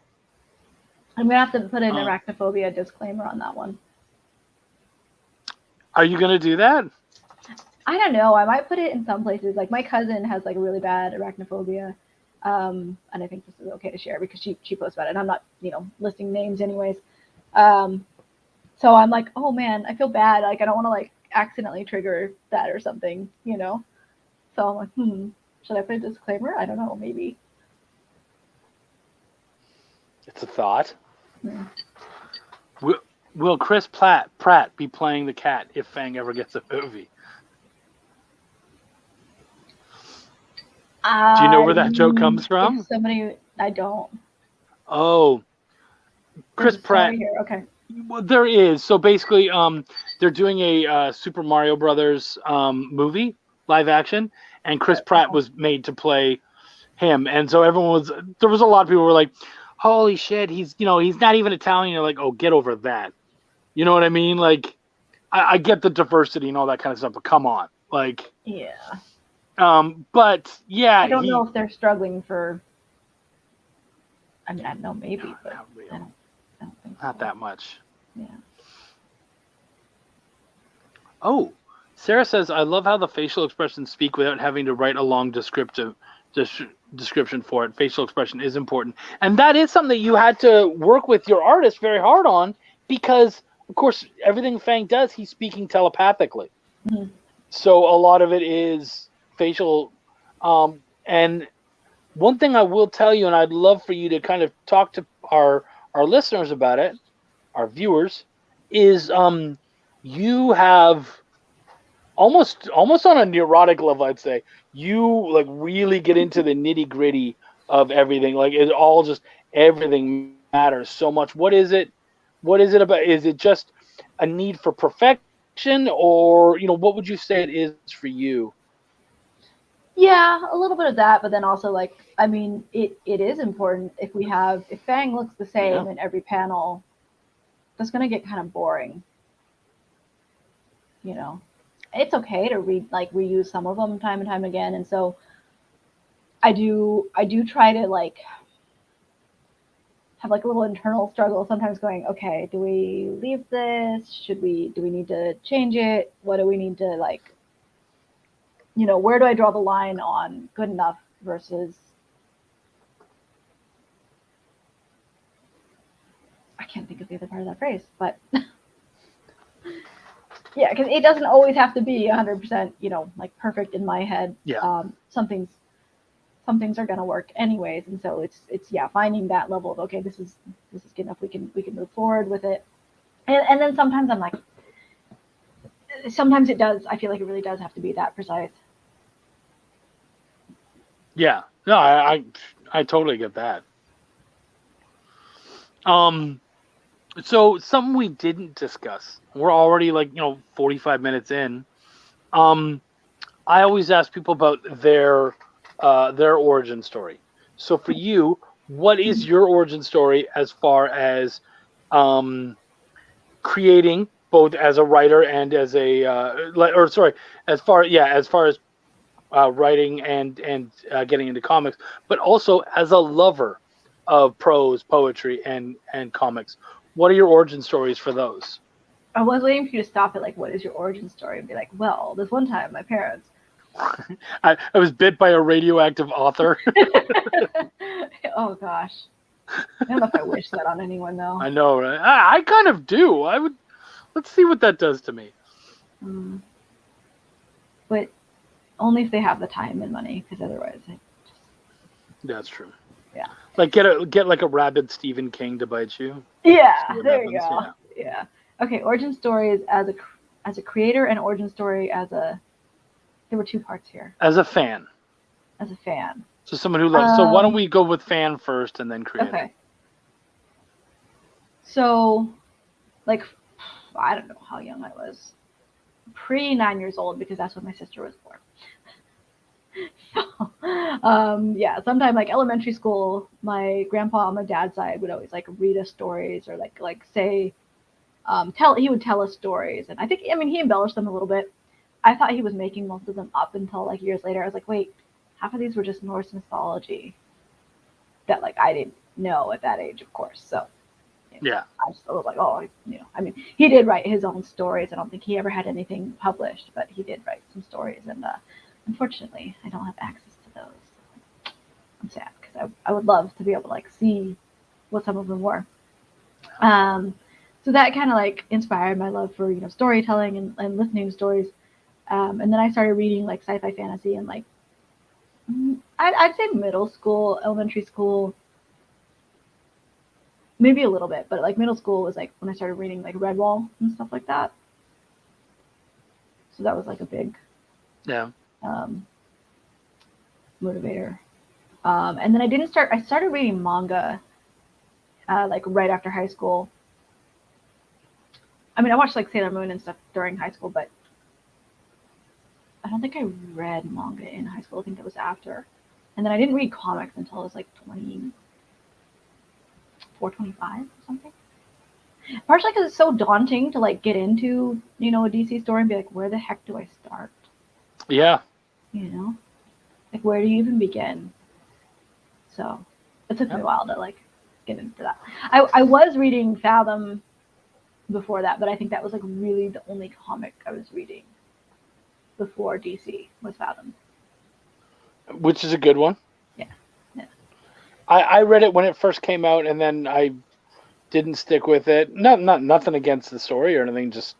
I'm gonna have to put an arachnophobia disclaimer on that one. Are you gonna do that? I don't know. I might put it in some places. Like my cousin has like really bad arachnophobia, and I think this is okay to share because she posts about it. And I'm not listing names anyways. So I'm like, oh man, I feel bad. Like I don't want to like accidentally trigger that or something, So I'm like, should I put a disclaimer? I don't know, maybe. It's a thought. Will Chris Pratt be playing the cat if Fang ever gets a movie? Do you know where that joke comes from? I don't. Oh, Chris Pratt. Here. Okay. Well, there is. So basically, they're doing a Super Mario Brothers movie, live action, and Chris Pratt was made to play him. And so there was a lot of people who were like, holy shit, he's not even Italian. You're like, oh, get over that. You know what I mean? Like, I get the diversity and all that kind of stuff, but come on. Like, Yeah. but yeah. I don't know if they're struggling for, I mean, I don't know, maybe, but not really. I don't think Not so. that much. Yeah. Oh, Sarah says, I love how the facial expressions speak without having to write a long description for it. Facial expression is important. And that is something that you had to work with your artist very hard on because, of course, everything Fang does, he's speaking telepathically. Mm-hmm. So a lot of it is facial. And one thing I will tell you, and I'd love for you to kind of talk to our listeners about it, our viewers, is you have almost on a neurotic level, I'd say, you like really get into the nitty gritty of everything. Like it all just everything matters so much. What is it about? Is it just a need for perfection, or what would you say it is for you? Yeah, a little bit of that, but then also like, I mean, it is important if Fang looks the same in every panel, that's gonna get kind of boring. It's okay to reuse some of them time and time again, and so I do try to like have like a little internal struggle sometimes going, okay, do we leave this? Do we need to change it? What do we need to like, where do I draw the line on good enough versus, I can't think of the other part of that phrase, but yeah, because it doesn't always have to be 100%, like perfect in my head. Yeah. Some things are gonna work anyways, and so it's finding that level of, okay, this is good enough. We can move forward with it, and then sometimes I'm like, sometimes it does. I feel like it really does have to be that precise. Yeah. No, I totally get that. So something we didn't discuss. We're already 45 minutes in. I always ask people about their origin story. So for you, what is your origin story as far as creating, both as a writer and as as far as writing and getting into comics, but also as a lover of prose, poetry, and comics? What are your origin stories for those? I was waiting for you to stop at like, what is your origin story, and be like, well, this one time my parents. I was bit by a radioactive author. Oh gosh, I don't know if I wish that on anyone though. I know, right? I kind of do. Let's see what that does to me. But only if they have the time and money, because otherwise, That's true. Yeah. Like get like a rabid Stephen King to bite you. Yeah, there you go. Yeah. Okay, origin stories as a creator, and origin story as a. There were two parts here. As a fan. As a fan. So someone who loves. So why don't we go with fan first and then creator? Okay. So, like, I don't know how young I was. Pre 9 years old, because that's when my sister was born. So, yeah, sometime like elementary school, my grandpa on my dad's side would always like read us stories, or like say, he would tell us stories, and he embellished them a little bit. I thought he was making most of them up until like years later. I was like, wait, half of these were just Norse mythology that like I didn't know at that age, of course. So yeah, I was like, oh, he did write his own stories. I don't think he ever had anything published, but he did write some stories, and unfortunately, I don't have access to those. I'm sad, because I would love to be able to like see what some of them were. So that kind of like inspired my love for storytelling and listening to stories. And then I started reading like sci-fi fantasy, and like I'd say middle school, elementary school, maybe a little bit, but like middle school was like when I started reading like Redwall and stuff like that. So that was like a big motivator. And then I started reading manga like right after high school. I mean, I watched like Sailor Moon and stuff during high school, but I don't think I read manga in high school. I think that was after. And then I didn't read comics until I was like 24, 25 or something. Partially because it's so daunting to like get into, you know, a DC story and be like, where the heck do I start? Yeah. You know? Like, where do you even begin? So it took me a while to like get into that. I was reading Fathom before that, but I think that was like really the only comic I was reading before DC was Fathom. Which is a good one. Yeah. I read it when it first came out, and then I didn't stick with it. Nothing against the story or anything. Just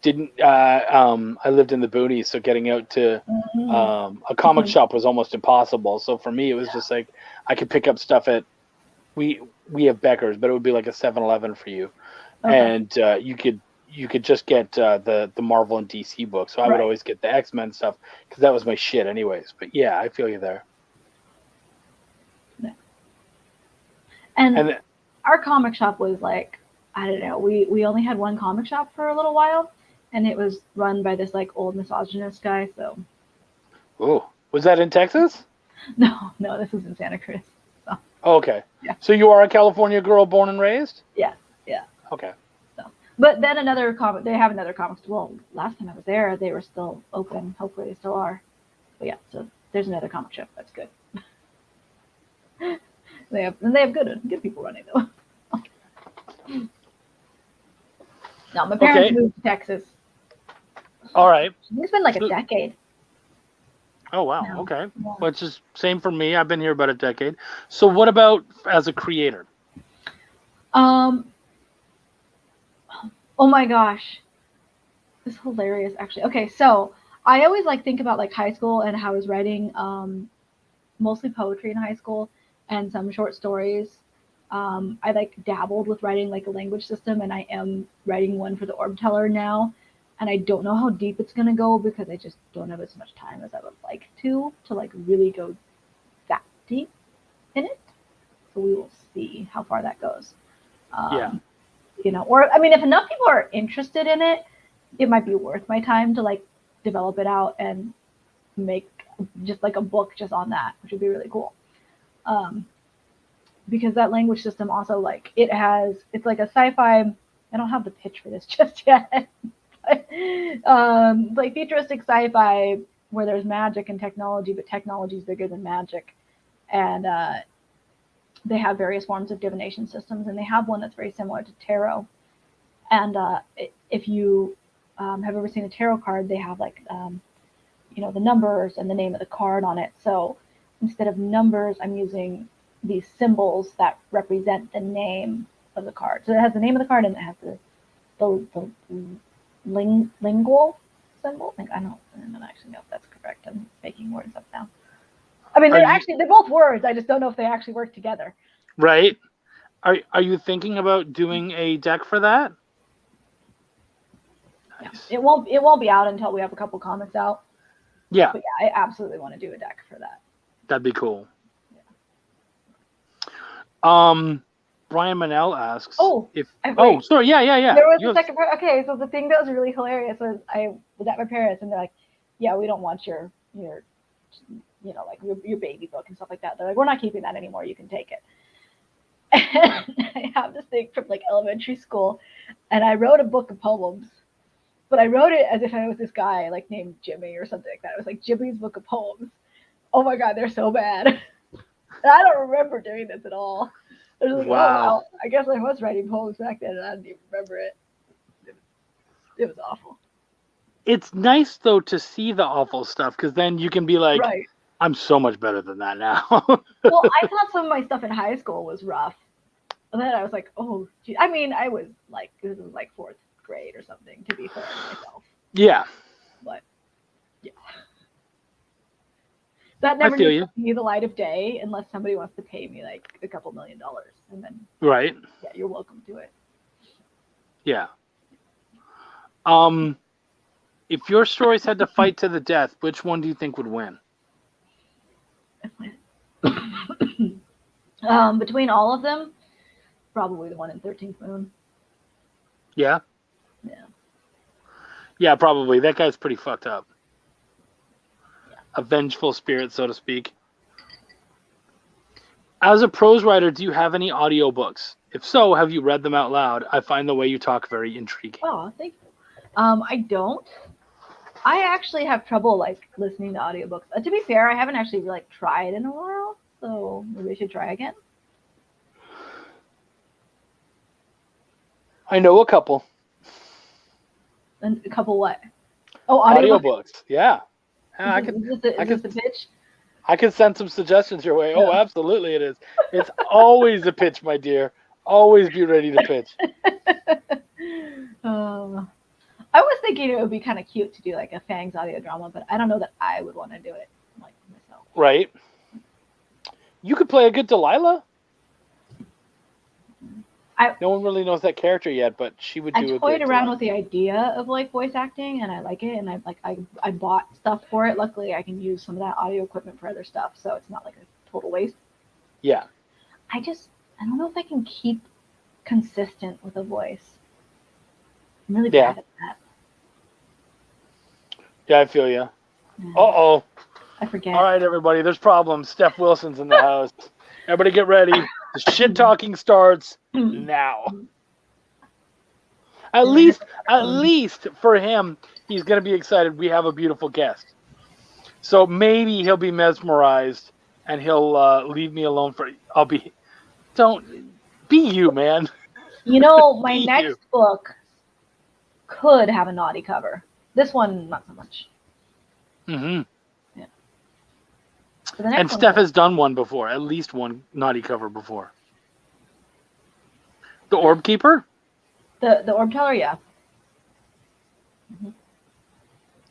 didn't. I lived in the boonies, so getting out to a comic shop was almost impossible. So for me, it was just like I could pick up stuff at we have Becker's, but it would be like a 7-Eleven for you, and you could just get the Marvel and DC books. So I would always get the X-Men stuff because that was my shit, anyways. But yeah, I feel you there. And our comic shop was like, I don't know, we only had one comic shop for a little while, and it was run by this like old misogynist guy. So. Oh, was that in Texas? No, this was in Santa Cruz. So. Oh, okay. Yeah. So you are a California girl, born and raised? Yeah. Okay. So, but then they have another comic. Well, last time I was there, they were still open. Hopefully, they still are. But yeah, so there's another comic shop. That's good. They have good people running though. No, my parents moved to Texas. All right. It's been like a decade. Oh wow. No. Okay. Yeah. Which is same for me. I've been here about a decade. So what about as a creator? Oh my gosh, this is hilarious. Actually, okay. So I always like think about like high school and how I was writing mostly poetry in high school and some short stories. I like dabbled with writing like a language system, and I am writing one for the Orb Teller now. And I don't know how deep it's gonna go because I just don't have as much time as I would like to like really go that deep in it. So we will see how far that goes. You know, or I mean, if enough people are interested in it, it might be worth my time to like develop it out and make just like a book just on that, which would be really cool. Because that language system also like it's like a sci-fi. I don't have the pitch for this just yet. Like futuristic sci-fi where there's magic and technology, but technology is bigger than magic, and they have various forms of divination systems, and they have one that's very similar to tarot. And if you have ever seen a tarot card, they have like you know, the numbers and the name of the card on it. So instead of numbers, I'm using these symbols that represent the name of the card. So it has the name of the card and it has the lingual symbol. I don't actually know if that's correct. I'm making words up now. I mean, they're both words. I just don't know if they actually work together. Right. Are you thinking about doing a deck for that? Nice. Yeah. It won't be out until we have a couple comics out. Yeah. But yeah, I absolutely want to do a deck for that. That'd be cool. Yeah. Brian Manel asks sorry, yeah. There was a second part. Okay, so the thing that was really hilarious was I was at my parents and they're like, yeah, we don't want your you know, like your baby book and stuff like that. They're like, we're not keeping that anymore. You can take it. And I have this thing from like elementary school, and I wrote a book of poems, but I wrote it as if I was this guy like named Jimmy or something like that. It was like Jimmy's book of poems. Oh my God, they're so bad. And I don't remember doing this at all. I was like, wow. Oh, wow. I guess I was writing poems back then, and I didn't even remember it. It was awful. It's nice though to see the awful stuff because then you can be like, right. I'm so much better than that now. Well, I thought some of my stuff in high school was rough. And then I was like, oh, gee. I mean, I was like, this was like 4th grade or something, to be fair to myself. Yeah. But, yeah. That never needs to see the light of day unless somebody wants to pay me like a couple $1 million. And then, right. Yeah, you're welcome to it. Yeah. If your stories had to fight to the death, which one do you think would win? Between all of them, probably the one in 13th Moon. Yeah? Yeah. Yeah, probably. That guy's pretty fucked up. Yeah. A vengeful spirit, so to speak. As a prose writer, do you have any audiobooks? If so, have you read them out loud? I find the way you talk very intriguing. Oh, thank you. I don't. I actually have trouble like listening to audiobooks. To be fair, I haven't actually like tried in a while, so maybe I should try again. I know a couple. And a couple what? Oh, audiobooks. Audiobooks. Yeah. I Is could this the pitch? I could send some suggestions your way. Oh, Yeah. absolutely it is. It's always a pitch, my dear. Always be ready to pitch. I was thinking it would be kind of cute to do like a Fangs audio drama, but I don't know that I would want to do it like myself. Right. You could play a good Delilah. No one really knows that character yet, but she would do a I great toyed around Delilah. with the idea of like voice acting, and I like it, and I bought stuff for it. Luckily, I can use some of that audio equipment for other stuff, so it's not like a total waste. Yeah. I don't know if I can keep consistent with a voice. I'm really Yeah. bad at that. Yeah, I feel you. Yeah. Uh-oh. I forget. All right, everybody. There's problems. Steph Wilson's in the house. Everybody get ready. The shit talking starts now. At least for him, he's going to be excited. We have a beautiful guest. So maybe he'll be mesmerized and he'll leave me alone don't be you, man. You know, my Be next you. book could have a naughty cover. This one, not so much. Mm-hmm. But the next And one Steph could. has done one before, at least one naughty cover before. The Orb Keeper? The Orb Teller, yeah.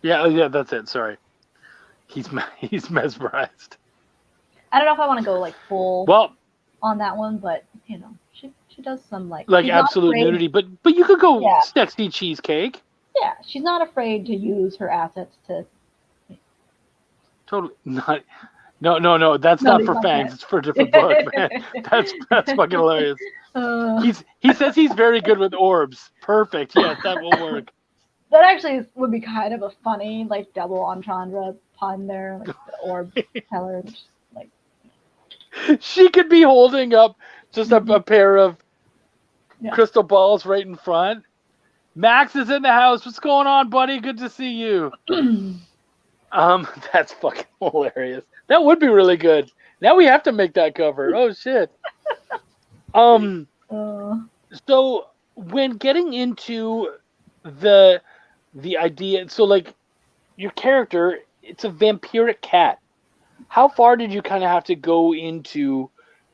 Yeah, that's it. Sorry. He's mesmerized. I don't know if I want to go like full Well, on that one, but you know, she does some like like she's not absolute afraid- nudity, but you could go Yeah. sexy cheesecake. Yeah, she's not afraid to use her assets to. Totally not. No. That's No, not he's for not Fangs. that. It's for a different book, man. That's fucking hilarious. He says he's very good with orbs. Perfect. Yes, that will work. That actually would be kind of a funny like double entendre pun there, like the Orb Teller, which, like She could be holding up just a pair of Yeah. crystal balls right in front. Max is in the house. What's going on, buddy? Good to see you. That's fucking hilarious. That would be really good. Now we have to make that cover. Oh shit. So when getting into the idea, so like your character, it's a vampiric cat. How far did you kind of have to go into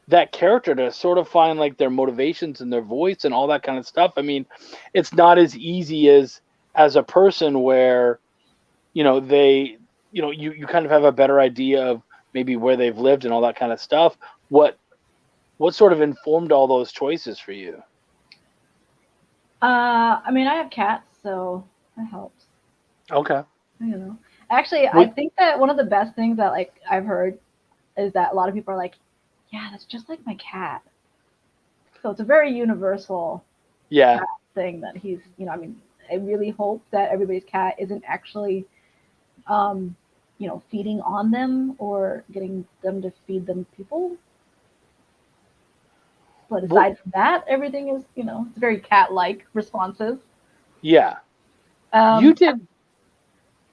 that character to sort of find like their motivations and their voice and all that kind of stuff? I mean, it's not as easy as a person where, they, you kind of have a better idea of maybe where they've lived and all that kind of stuff. What sort of informed all those choices for you? I mean, I have cats, so that helps. Okay. Actually, I think that one of the best things that like I've heard is that a lot of people are like, yeah, that's just like my cat. So it's a very universal Yeah. thing that he's, I mean, I really hope that everybody's cat isn't actually, feeding on them or getting them to feed them people. But aside from that, everything is, it's very cat-like responsive. Yeah. You did.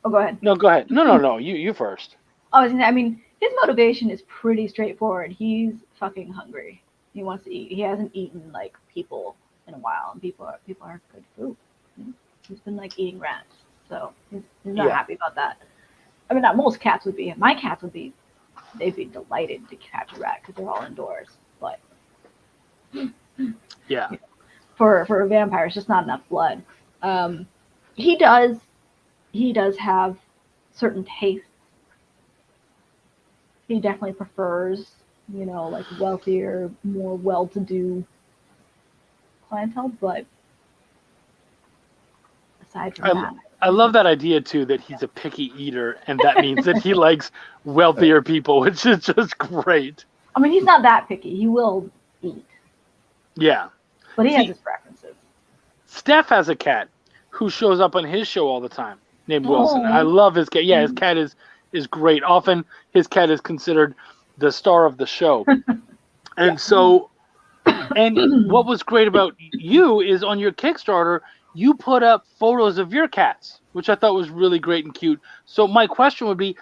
Oh, go ahead. No, go ahead. No. You first. I mean, his motivation is pretty straightforward. He's fucking hungry. He wants to eat. He hasn't eaten like people in a while, and people are good food. He's been like eating rats, so he's not happy about that. I mean, not most cats would be. My cats would be. They'd be delighted to catch a rat because they're all indoors. But Yeah. For a vampire, it's just not enough blood. He does have certain tastes. He definitely prefers, like wealthier, more well-to-do clientele. But aside from that, I love that idea too, that he's a picky eater, and that means that he likes wealthier people, which is just great. I mean, he's not that picky. He will eat. Yeah. But he has See, his preferences. Steph has a cat who shows up on his show all the time, named Wilson. I Oh. love his cat. Yeah, his cat is great. Often his cat is considered the star of the show. And so, and what was great about you is on your Kickstarter, you put up photos of your cats, which I thought was really great and cute. So my question would be,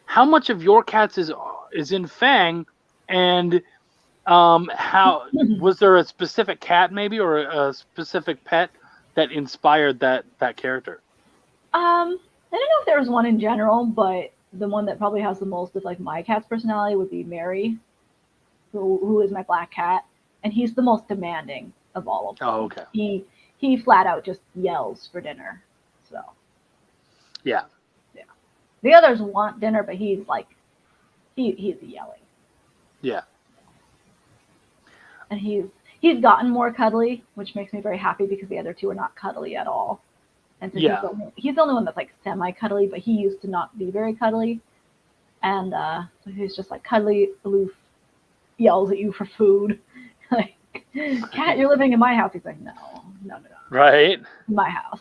how much of your cats is in Fang, and how was there a specific cat maybe or a specific pet that inspired that character? I don't know if there was one in general, but the one that probably has the most of like my cat's personality would be Mary, who is my black cat, and he's the most demanding of all of them. Oh, okay. He flat out just yells for dinner. So Yeah. the others want dinner, but he's like he's yelling. Yeah. And he's gotten more cuddly, which makes me very happy because the other two are not cuddly at all. And so Yeah. he's the only one that's like semi-cuddly, but he used to not be very cuddly. And so he's just like cuddly, aloof, yells at you for food. Like, cat, you're living in my house. He's like, no. Right. My house.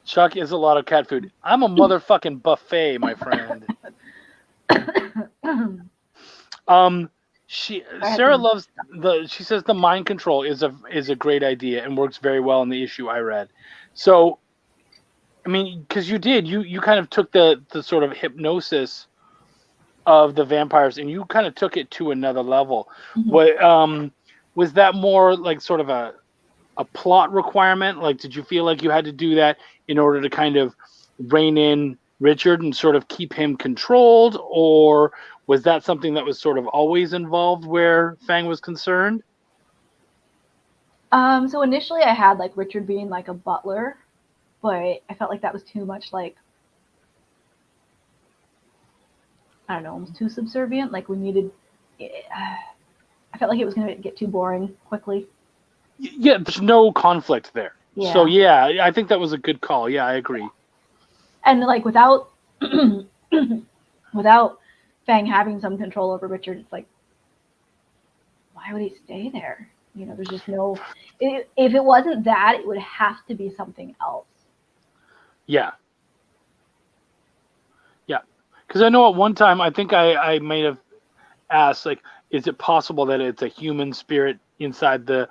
Chuck is a lot of cat food. I'm a motherfucking buffet, my friend. Sarah loves she says the mind control is a great idea and works very well in the issue I read. So, I mean, because you kind of took the sort of hypnosis of the vampires and you kind of took it to another level. Mm-hmm. Was that more like sort of a plot requirement? Like, did you feel like you had to do that in order to kind of rein in Richard and sort of keep him controlled, or was that something that was sort of always involved where Fang was concerned? So initially I had like Richard being like a butler, but I felt like that was too much like, I don't know, almost too subservient. Like we needed, I felt like it was going to get too boring quickly. Yeah, there's no conflict there. Yeah. So yeah, I think that was a good call. Yeah, I agree. And like without Fang having some control over Richard, it's like, why would he stay there? You know, there's just no. If it wasn't that, it would have to be something else. Yeah. Yeah, because I know at one time I think I may have asked, like, is it possible that it's a human spirit inside the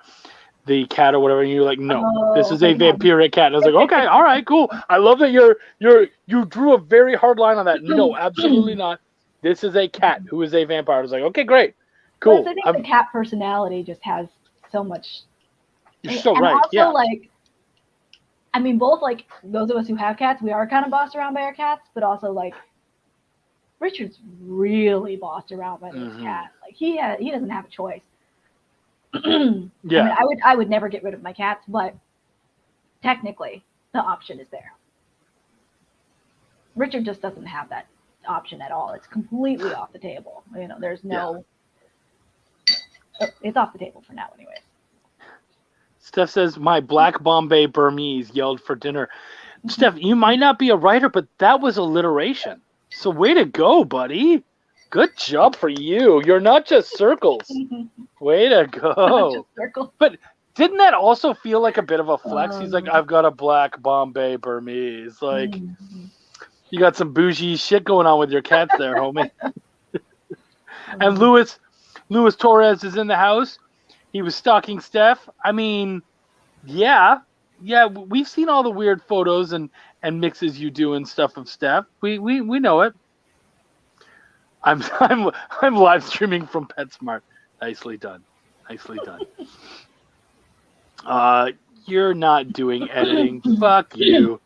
cat or whatever? And you're like, no, this is a vampiric cat. And I was like, okay, all right, cool. I love that you drew a very hard line on that. No, absolutely not. This is a cat who is a vampire. I was like, okay, great, cool. But I think the cat personality just has so much. You're so and right. Also, yeah. like, I mean, both like those of us who have cats, we are kind of bossed around by our cats, but also like Richard's really bossed around by this cat. Like he doesn't have a choice. Yeah. I mean, I would never get rid of my cats, but technically the option is there. Richard just doesn't have that option at all. It's completely off the table. You know, there's no. Yeah. It's off the table for now, anyways. Steph says, my black Bombay Burmese yelled for dinner. Steph, you might not be a writer, but that was alliteration. So way to go, buddy. Good job for you. You're not just circles. Way to go. But didn't that also feel like a bit of a flex? He's like, I've got a black Bombay Burmese. Like, you got some bougie shit going on with your cats there, homie. And Luis Torres is in the house. He was stalking Steph. I mean, yeah, we've seen all the weird photos and mixes you do and stuff of Steph. We know it. I'm live streaming from PetSmart. Nicely done. You're not doing editing. Fuck you.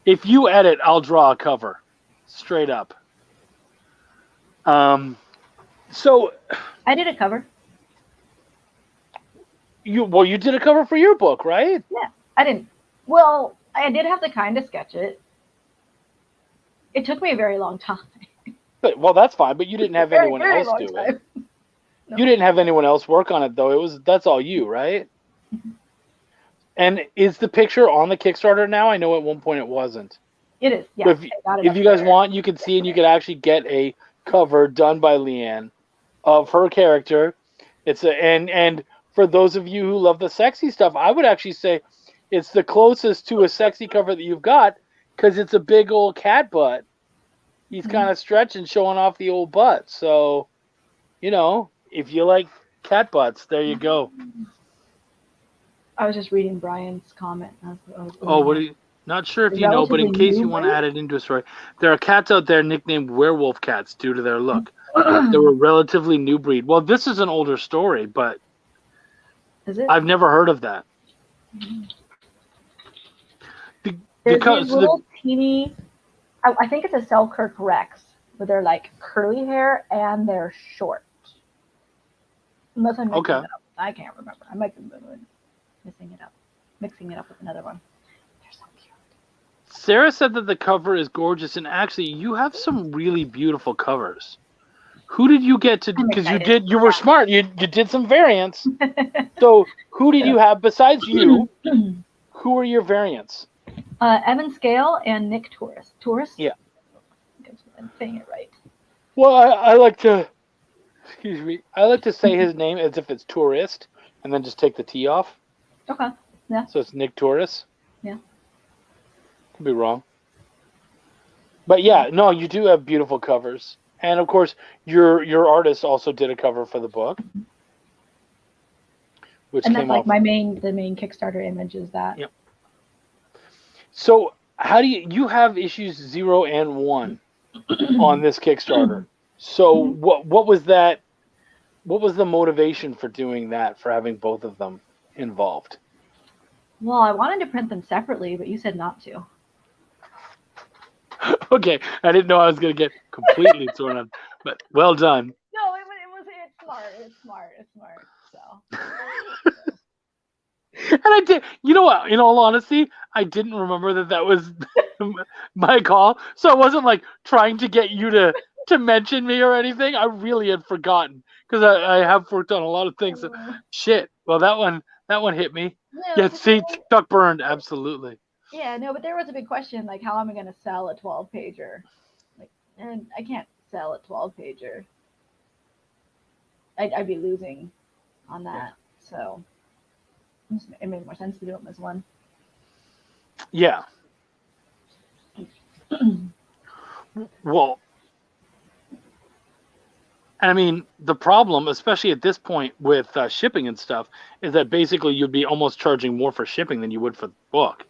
If you edit, I'll draw a cover. Straight up. So I did a cover. You did a cover for your book, right? Yeah, I didn't. Well, I did have to kind of sketch it. It took me a very long time. Well, that's fine, but you didn't have anyone else do it. No. You didn't have anyone else work on it, though. That's all you, right? Mm-hmm. And is the picture on the Kickstarter now? I know at one point it wasn't. It is, yeah. If you guys want, you can see and you can actually get a cover done by Leanne. of her character. It's and for those of you who love the sexy stuff, I would actually say it's the closest to a sexy cover that you've got because it's a big old cat butt. He's kind of stretching, showing off the old butt. So, if you like cat butts, there you go. I was just reading Brian's comment. Oh, what do you? Not sure if you know, but in Relatively case you new want to breed? add it into a story, there are cats out there nicknamed werewolf cats due to their look. They're a relatively new breed. Well, this is an older story, but Is it? I've never heard of that. There's these little teeny. I think it's a Selkirk Rex, but they're like curly hair and they're short. Unless I'm mixing it up. I can't remember. I might be mixing it up with another one. They're so cute. Sarah said that the cover is gorgeous, and actually, you have some really beautiful covers. Who did you get to? Because you were smart. You did some variants. So who did you have besides you? Who are your variants? Evan Scale and Nick Torres. Torres? Yeah. I'm saying it right. Well, I like to. Excuse me. I like to say his name as if it's tourist, and then just take the T off. Okay. Yeah. So it's Nick Torres. Yeah. Could be wrong. But yeah, no, you do have beautiful covers. And of course, your artist also did a cover for the book. Which and came that's like off. the main Kickstarter image is that. Yep. So how do you have issues 0 and 1 on this Kickstarter? So what was that? What was the motivation for doing that, for having both of them involved? Well, I wanted to print them separately, but you said not to. Okay, I didn't know I was going to get completely torn up, but well done. No, it's smart. So. And I did. You know what? In all honesty, I didn't remember that was my call, so I wasn't like trying to get you to mention me or anything. I really had forgotten because I have worked on a lot of things. Shit. Well, that one hit me. No, Yeah. See, Chuck burned. Absolutely. Yeah, no, but there was a big question, like, how am I going to sell a 12-pager? Like, and I can't sell a 12-pager. I'd be losing on that. So it made more sense to do them as one. Yeah. Well, I mean, the problem, especially at this point with shipping and stuff, is that basically you'd be almost charging more for shipping than you would for the book.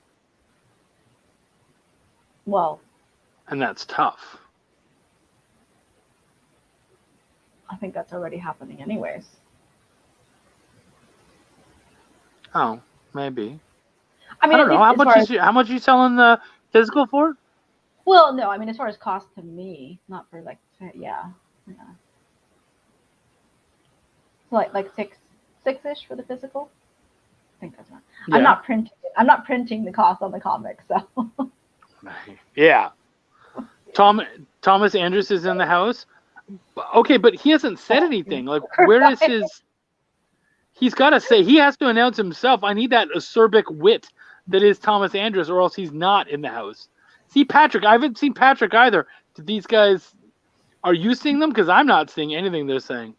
Well, and that's tough. I think that's already happening anyways. Oh, maybe. I mean, I don't know. How much are you selling the physical for? Well, no, I mean, as far as cost to me, not for like, yeah. So like six-ish for the physical. I think that's not. Yeah. I'm not printing the cost on the comic, so. Yeah. Thomas Andrews is in the house. Okay, but he hasn't said anything. Like, where is his? He's got to say. He has to announce himself. I need that acerbic wit that is Thomas Andrews, or else he's not in the house. See Patrick. I haven't seen Patrick either. Did these guys? Are you seeing them? Because I'm not seeing anything they're saying.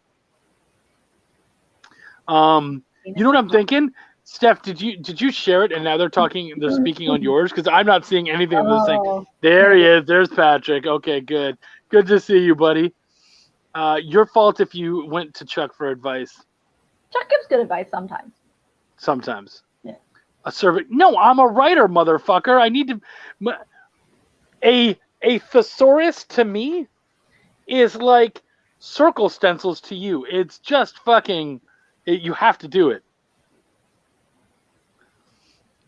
You know what I'm thinking? Steph, did you share it and now they're speaking on yours? Because I'm not seeing anything they're saying. There he is. There's Patrick. Okay, good. Good to see you, buddy. Your fault if you went to Chuck for advice. Chuck gives good advice sometimes. Sometimes. Yeah. A servant. No, I'm a writer, motherfucker. I need to. A thesaurus to me is like circle stencils to you. It's just fucking. You have to do it.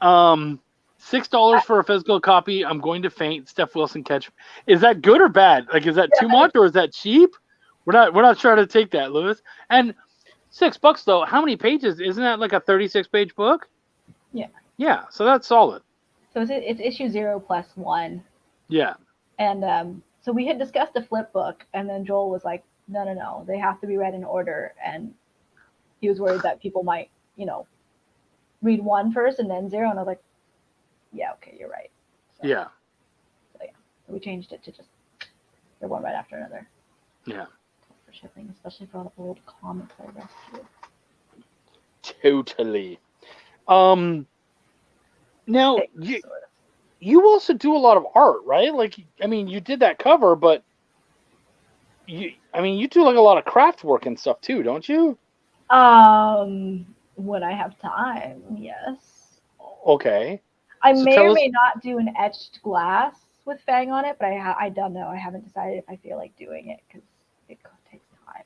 $6 for a physical copy. I'm going to faint. Steph Wilson catch. Is that good or bad? Like, is that too much or is that cheap? We're not trying to take that, Lewis. And $6 though. How many pages? Isn't that like a 36-page book? Yeah. Yeah. So that's solid. So it's issue 0+1. Yeah. And so we had discussed a flip book, and then Joel was like, no, they have to be read in order, and he was worried that people might, read 1 first and then 0, and I was like, yeah, okay, you're right. So, yeah. So we changed it to just they're one right after another. Yeah. for shipping, especially for all the old comics I rescued. Totally. Now Okay, you also do a lot of art, right? Like, I mean, you did that cover, but you do like a lot of craft work and stuff too, don't you? When I have time, yes. Okay. I So may tell or us. may not do an etched glass with Fang on it, but I don't know. I haven't decided if I feel like doing it because it takes time,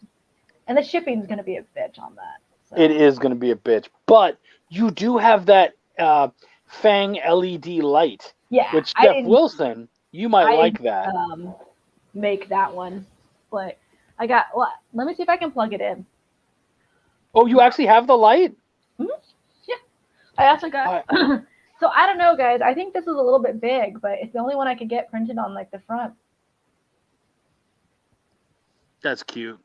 and the shipping's gonna be a bitch on that. So. It is going to be a bitch, but you do have that Fang LED light, Yeah, which I Steph didn't. Wilson, you might I like didn't that. make that one, but I got. Well, let me see if I can plug it in. Oh, you actually have the light? Mm-hmm. Yeah, I also got. So I don't know, guys. I think this is a little bit big, but it's the only one I could get printed on like the front. That's cute.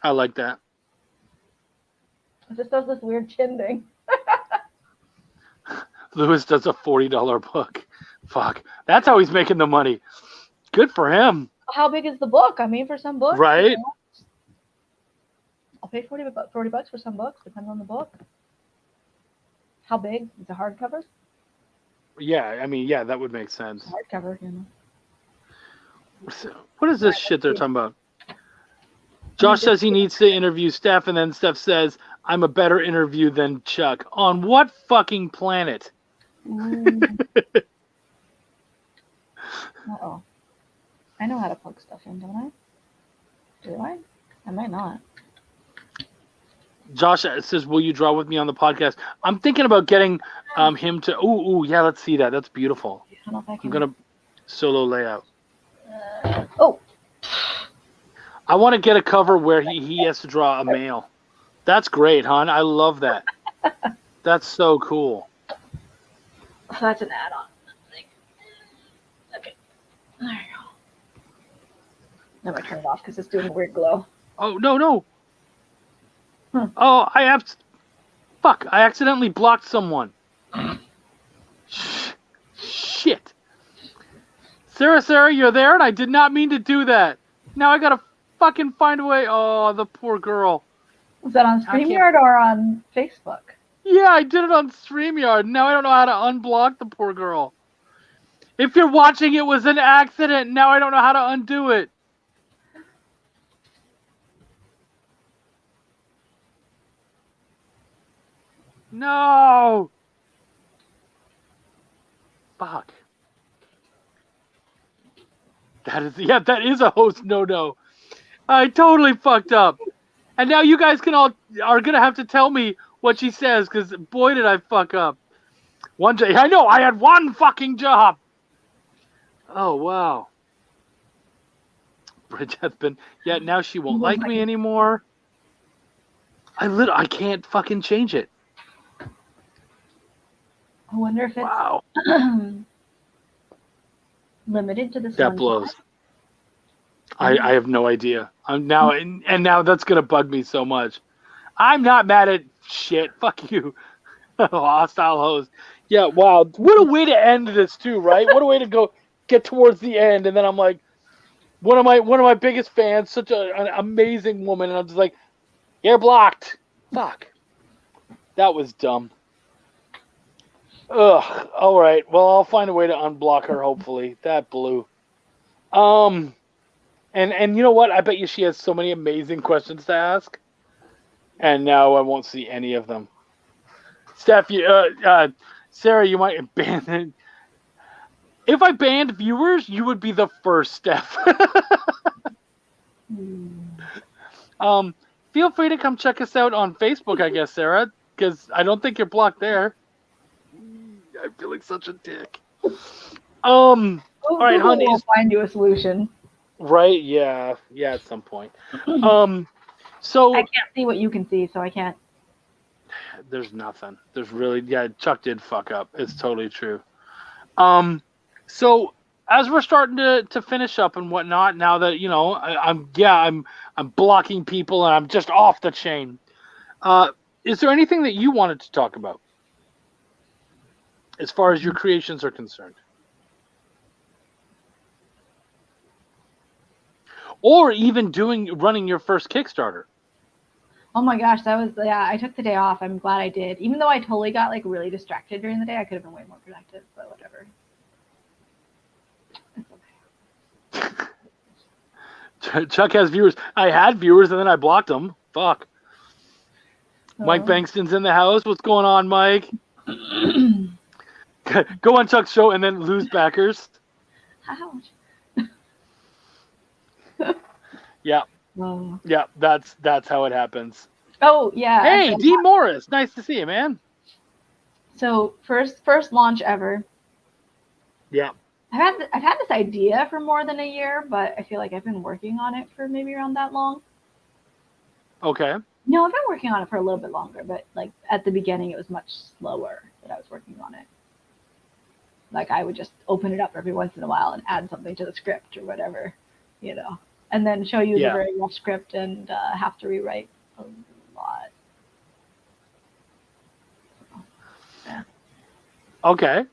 I like that. It just does this weird chin thing. Lewis does a $40 book. Fuck. That's how he's making the money. Good for him. How big is the book? I mean, for some books, Right? you know, I'll pay $40 for some books, depends on the book. How big? It's a hardcover? Yeah, I mean, yeah, that would make sense. Hardcover, you know. So, what is this shit they're talking about? Josh says he needs to interview Steph, and then Steph says, I'm a better interview than Chuck. On what fucking planet? Uh-oh. I know how to plug stuff in, don't I? Do I? I might not. Josh says, will you draw with me on the podcast? I'm thinking about getting him to... Ooh, yeah, let's see that. That's beautiful. I don't know if I can... I'm going to solo layout. Oh! I want to get a cover where he has to draw a male. That's great, hon. I love that. That's so cool. So that's an add-on. Okay. There you go. Now I turn it off because it's doing a weird glow. Oh, no. Oh, fuck, I accidentally blocked someone. Shit. Sarah, you're there, and I did not mean to do that. Now I gotta fucking find a way. Oh, the poor girl. Was that on StreamYard or on Facebook? Yeah, I did it on StreamYard. Now I don't know how to unblock the poor girl. If you're watching, it was an accident. Now I don't know how to undo it. No. Fuck. That is a host no. I totally fucked up. And now you guys are gonna have to tell me what she says, because boy did I fuck up. One day, I know, I had one fucking job. Oh wow. Bridge has been, yeah, now she won't like me anymore. I can't fucking change it. I wonder if it's Wow. limited to this That one. blows. I have no idea. And now that's gonna bug me so much. I'm not mad at shit. Fuck you. Hostile host. Yeah, wow. What a way to end this too, right? What a way to get towards the end, and then I'm like, one of my biggest fans, such an amazing woman, and I'm just like, you're blocked. Fuck. That was dumb. Ugh. All right. Well, I'll find a way to unblock her. Hopefully, that blew. And you know what? I bet you she has so many amazing questions to ask, and now I won't see any of them. Steph, Sarah, you might ban. If I banned viewers, you would be the first, Steph. Feel free to come check us out on Facebook, I guess, Sarah, because I don't think you're blocked there. I feel like such a dick. All right, honey. We'll find you a solution. Right? Yeah, at some point. So I can't see what you can see, so I can't. There's nothing. There's really, Chuck did fuck up. It's totally true. So as we're starting to finish up and whatnot, now that I'm blocking people and I'm just off the chain. Is there anything that you wanted to talk about as far as your creations are concerned? or even running your first Kickstarter. Oh my gosh, I took the day off. I'm glad I did. Even though I totally got like really distracted during the day, I could have been way more productive, but whatever. It's okay. Chuck has viewers. I had viewers and then I blocked them. Fuck. Mike Bankston's in the house. What's going on, Mike? Go on Chuck's show and then lose backers. Ouch. Yeah. Whoa. Yeah, that's how it happens. Oh yeah. Hey, D Morris, nice to see you, man. So first launch ever. Yeah. I've had this idea for more than a year, but I feel like I've been working on it for maybe around that long. Okay. No, I've been working on it for a little bit longer, but like at the beginning it was much slower that I was working on it. Like I would just open it up every once in a while and add something to the script or whatever, and then show you the very rough script and have to rewrite a lot. Yeah. Okay.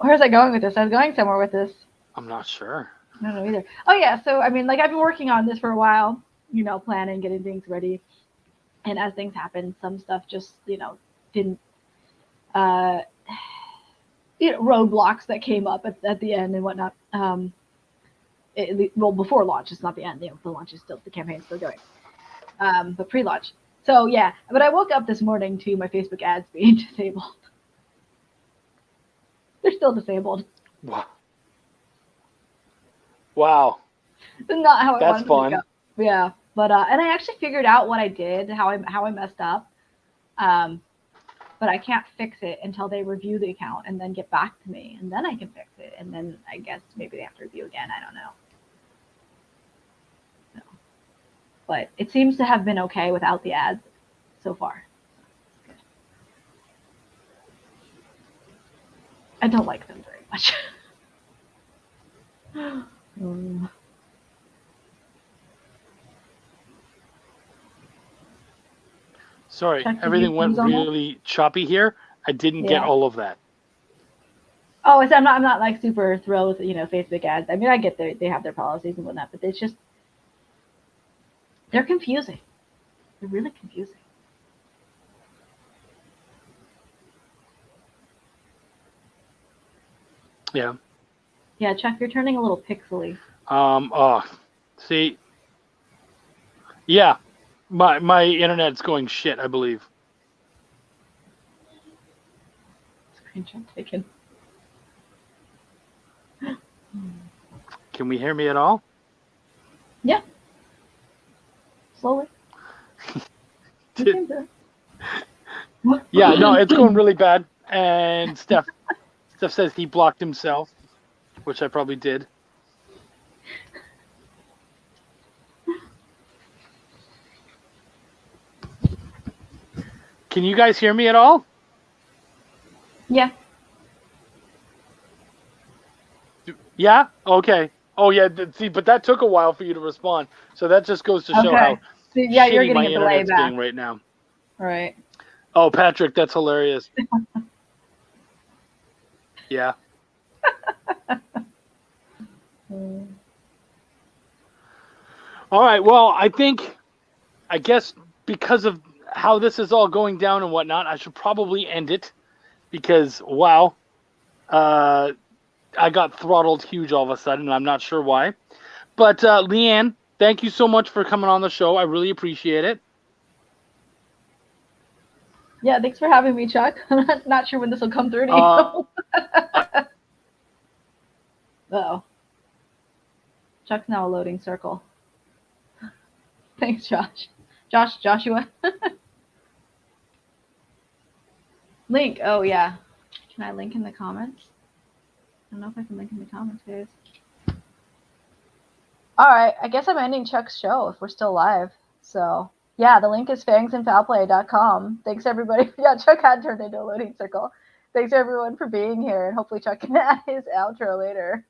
Where was I going with this? I was going somewhere with this. I'm not sure. I don't know either. Oh yeah, so I mean, like I've been working on this for a while, planning, getting things ready, and as things happen, some stuff just didn't, roadblocks that came up at the end and whatnot. Before launch, it's not the end. The launch is still, the campaign's still going, but pre-launch. So yeah, but I woke up this morning to my Facebook ads being disabled. They're still disabled. Wow. Not how I That's wanted fun. to go. Yeah, but and I actually figured out what I did, how I messed up. But I can't fix it until they review the account and then get back to me, and then I can fix it. And then I guess maybe they have to review again. I don't know. No. But it seems to have been okay without the ads so far. Good. I don't like them very much. Sorry, Chuck, everything went on that? really choppy here. I didn't get all of that. Oh, I'm not like super thrilled with Facebook ads. I mean, I get they have their policies and whatnot, but it's just they're confusing. They're really confusing. Yeah. Yeah, Chuck, you're turning a little pixely. See. Yeah. My internet's going shit, I believe. Screenshot taken. Can we hear me at all? Yeah. Slowly. Yeah, no, it's going really bad. And Steph says he blocked himself, which I probably did. Can you guys hear me at all? Yeah. Yeah? Okay. Oh, yeah. See, but that took a while for you to respond. So that just goes to show how yeah, you're shitty getting my a delay internet's back being right now. Right. Oh, Patrick, that's hilarious. Yeah. All right. Well, I guess because of how this is all going down and whatnot, I should probably end it because, wow, I got throttled huge all of a sudden, and I'm not sure why. But Leanne, thank you so much for coming on the show. I really appreciate it. Yeah, thanks for having me, Chuck. I'm not sure when this will come through to you. Uh-oh. Chuck's now a loading circle. Thanks, Joshua. Link. Oh, yeah. Can I link in the comments? I don't know if I can link in the comments, guys. All right. I guess I'm ending Chuck's show if we're still live. So, yeah, the link is fangsandfoulplay.com. Thanks, everybody. Yeah, Chuck had turned into a loading circle. Thanks, everyone, for being here. And hopefully Chuck can add his outro later.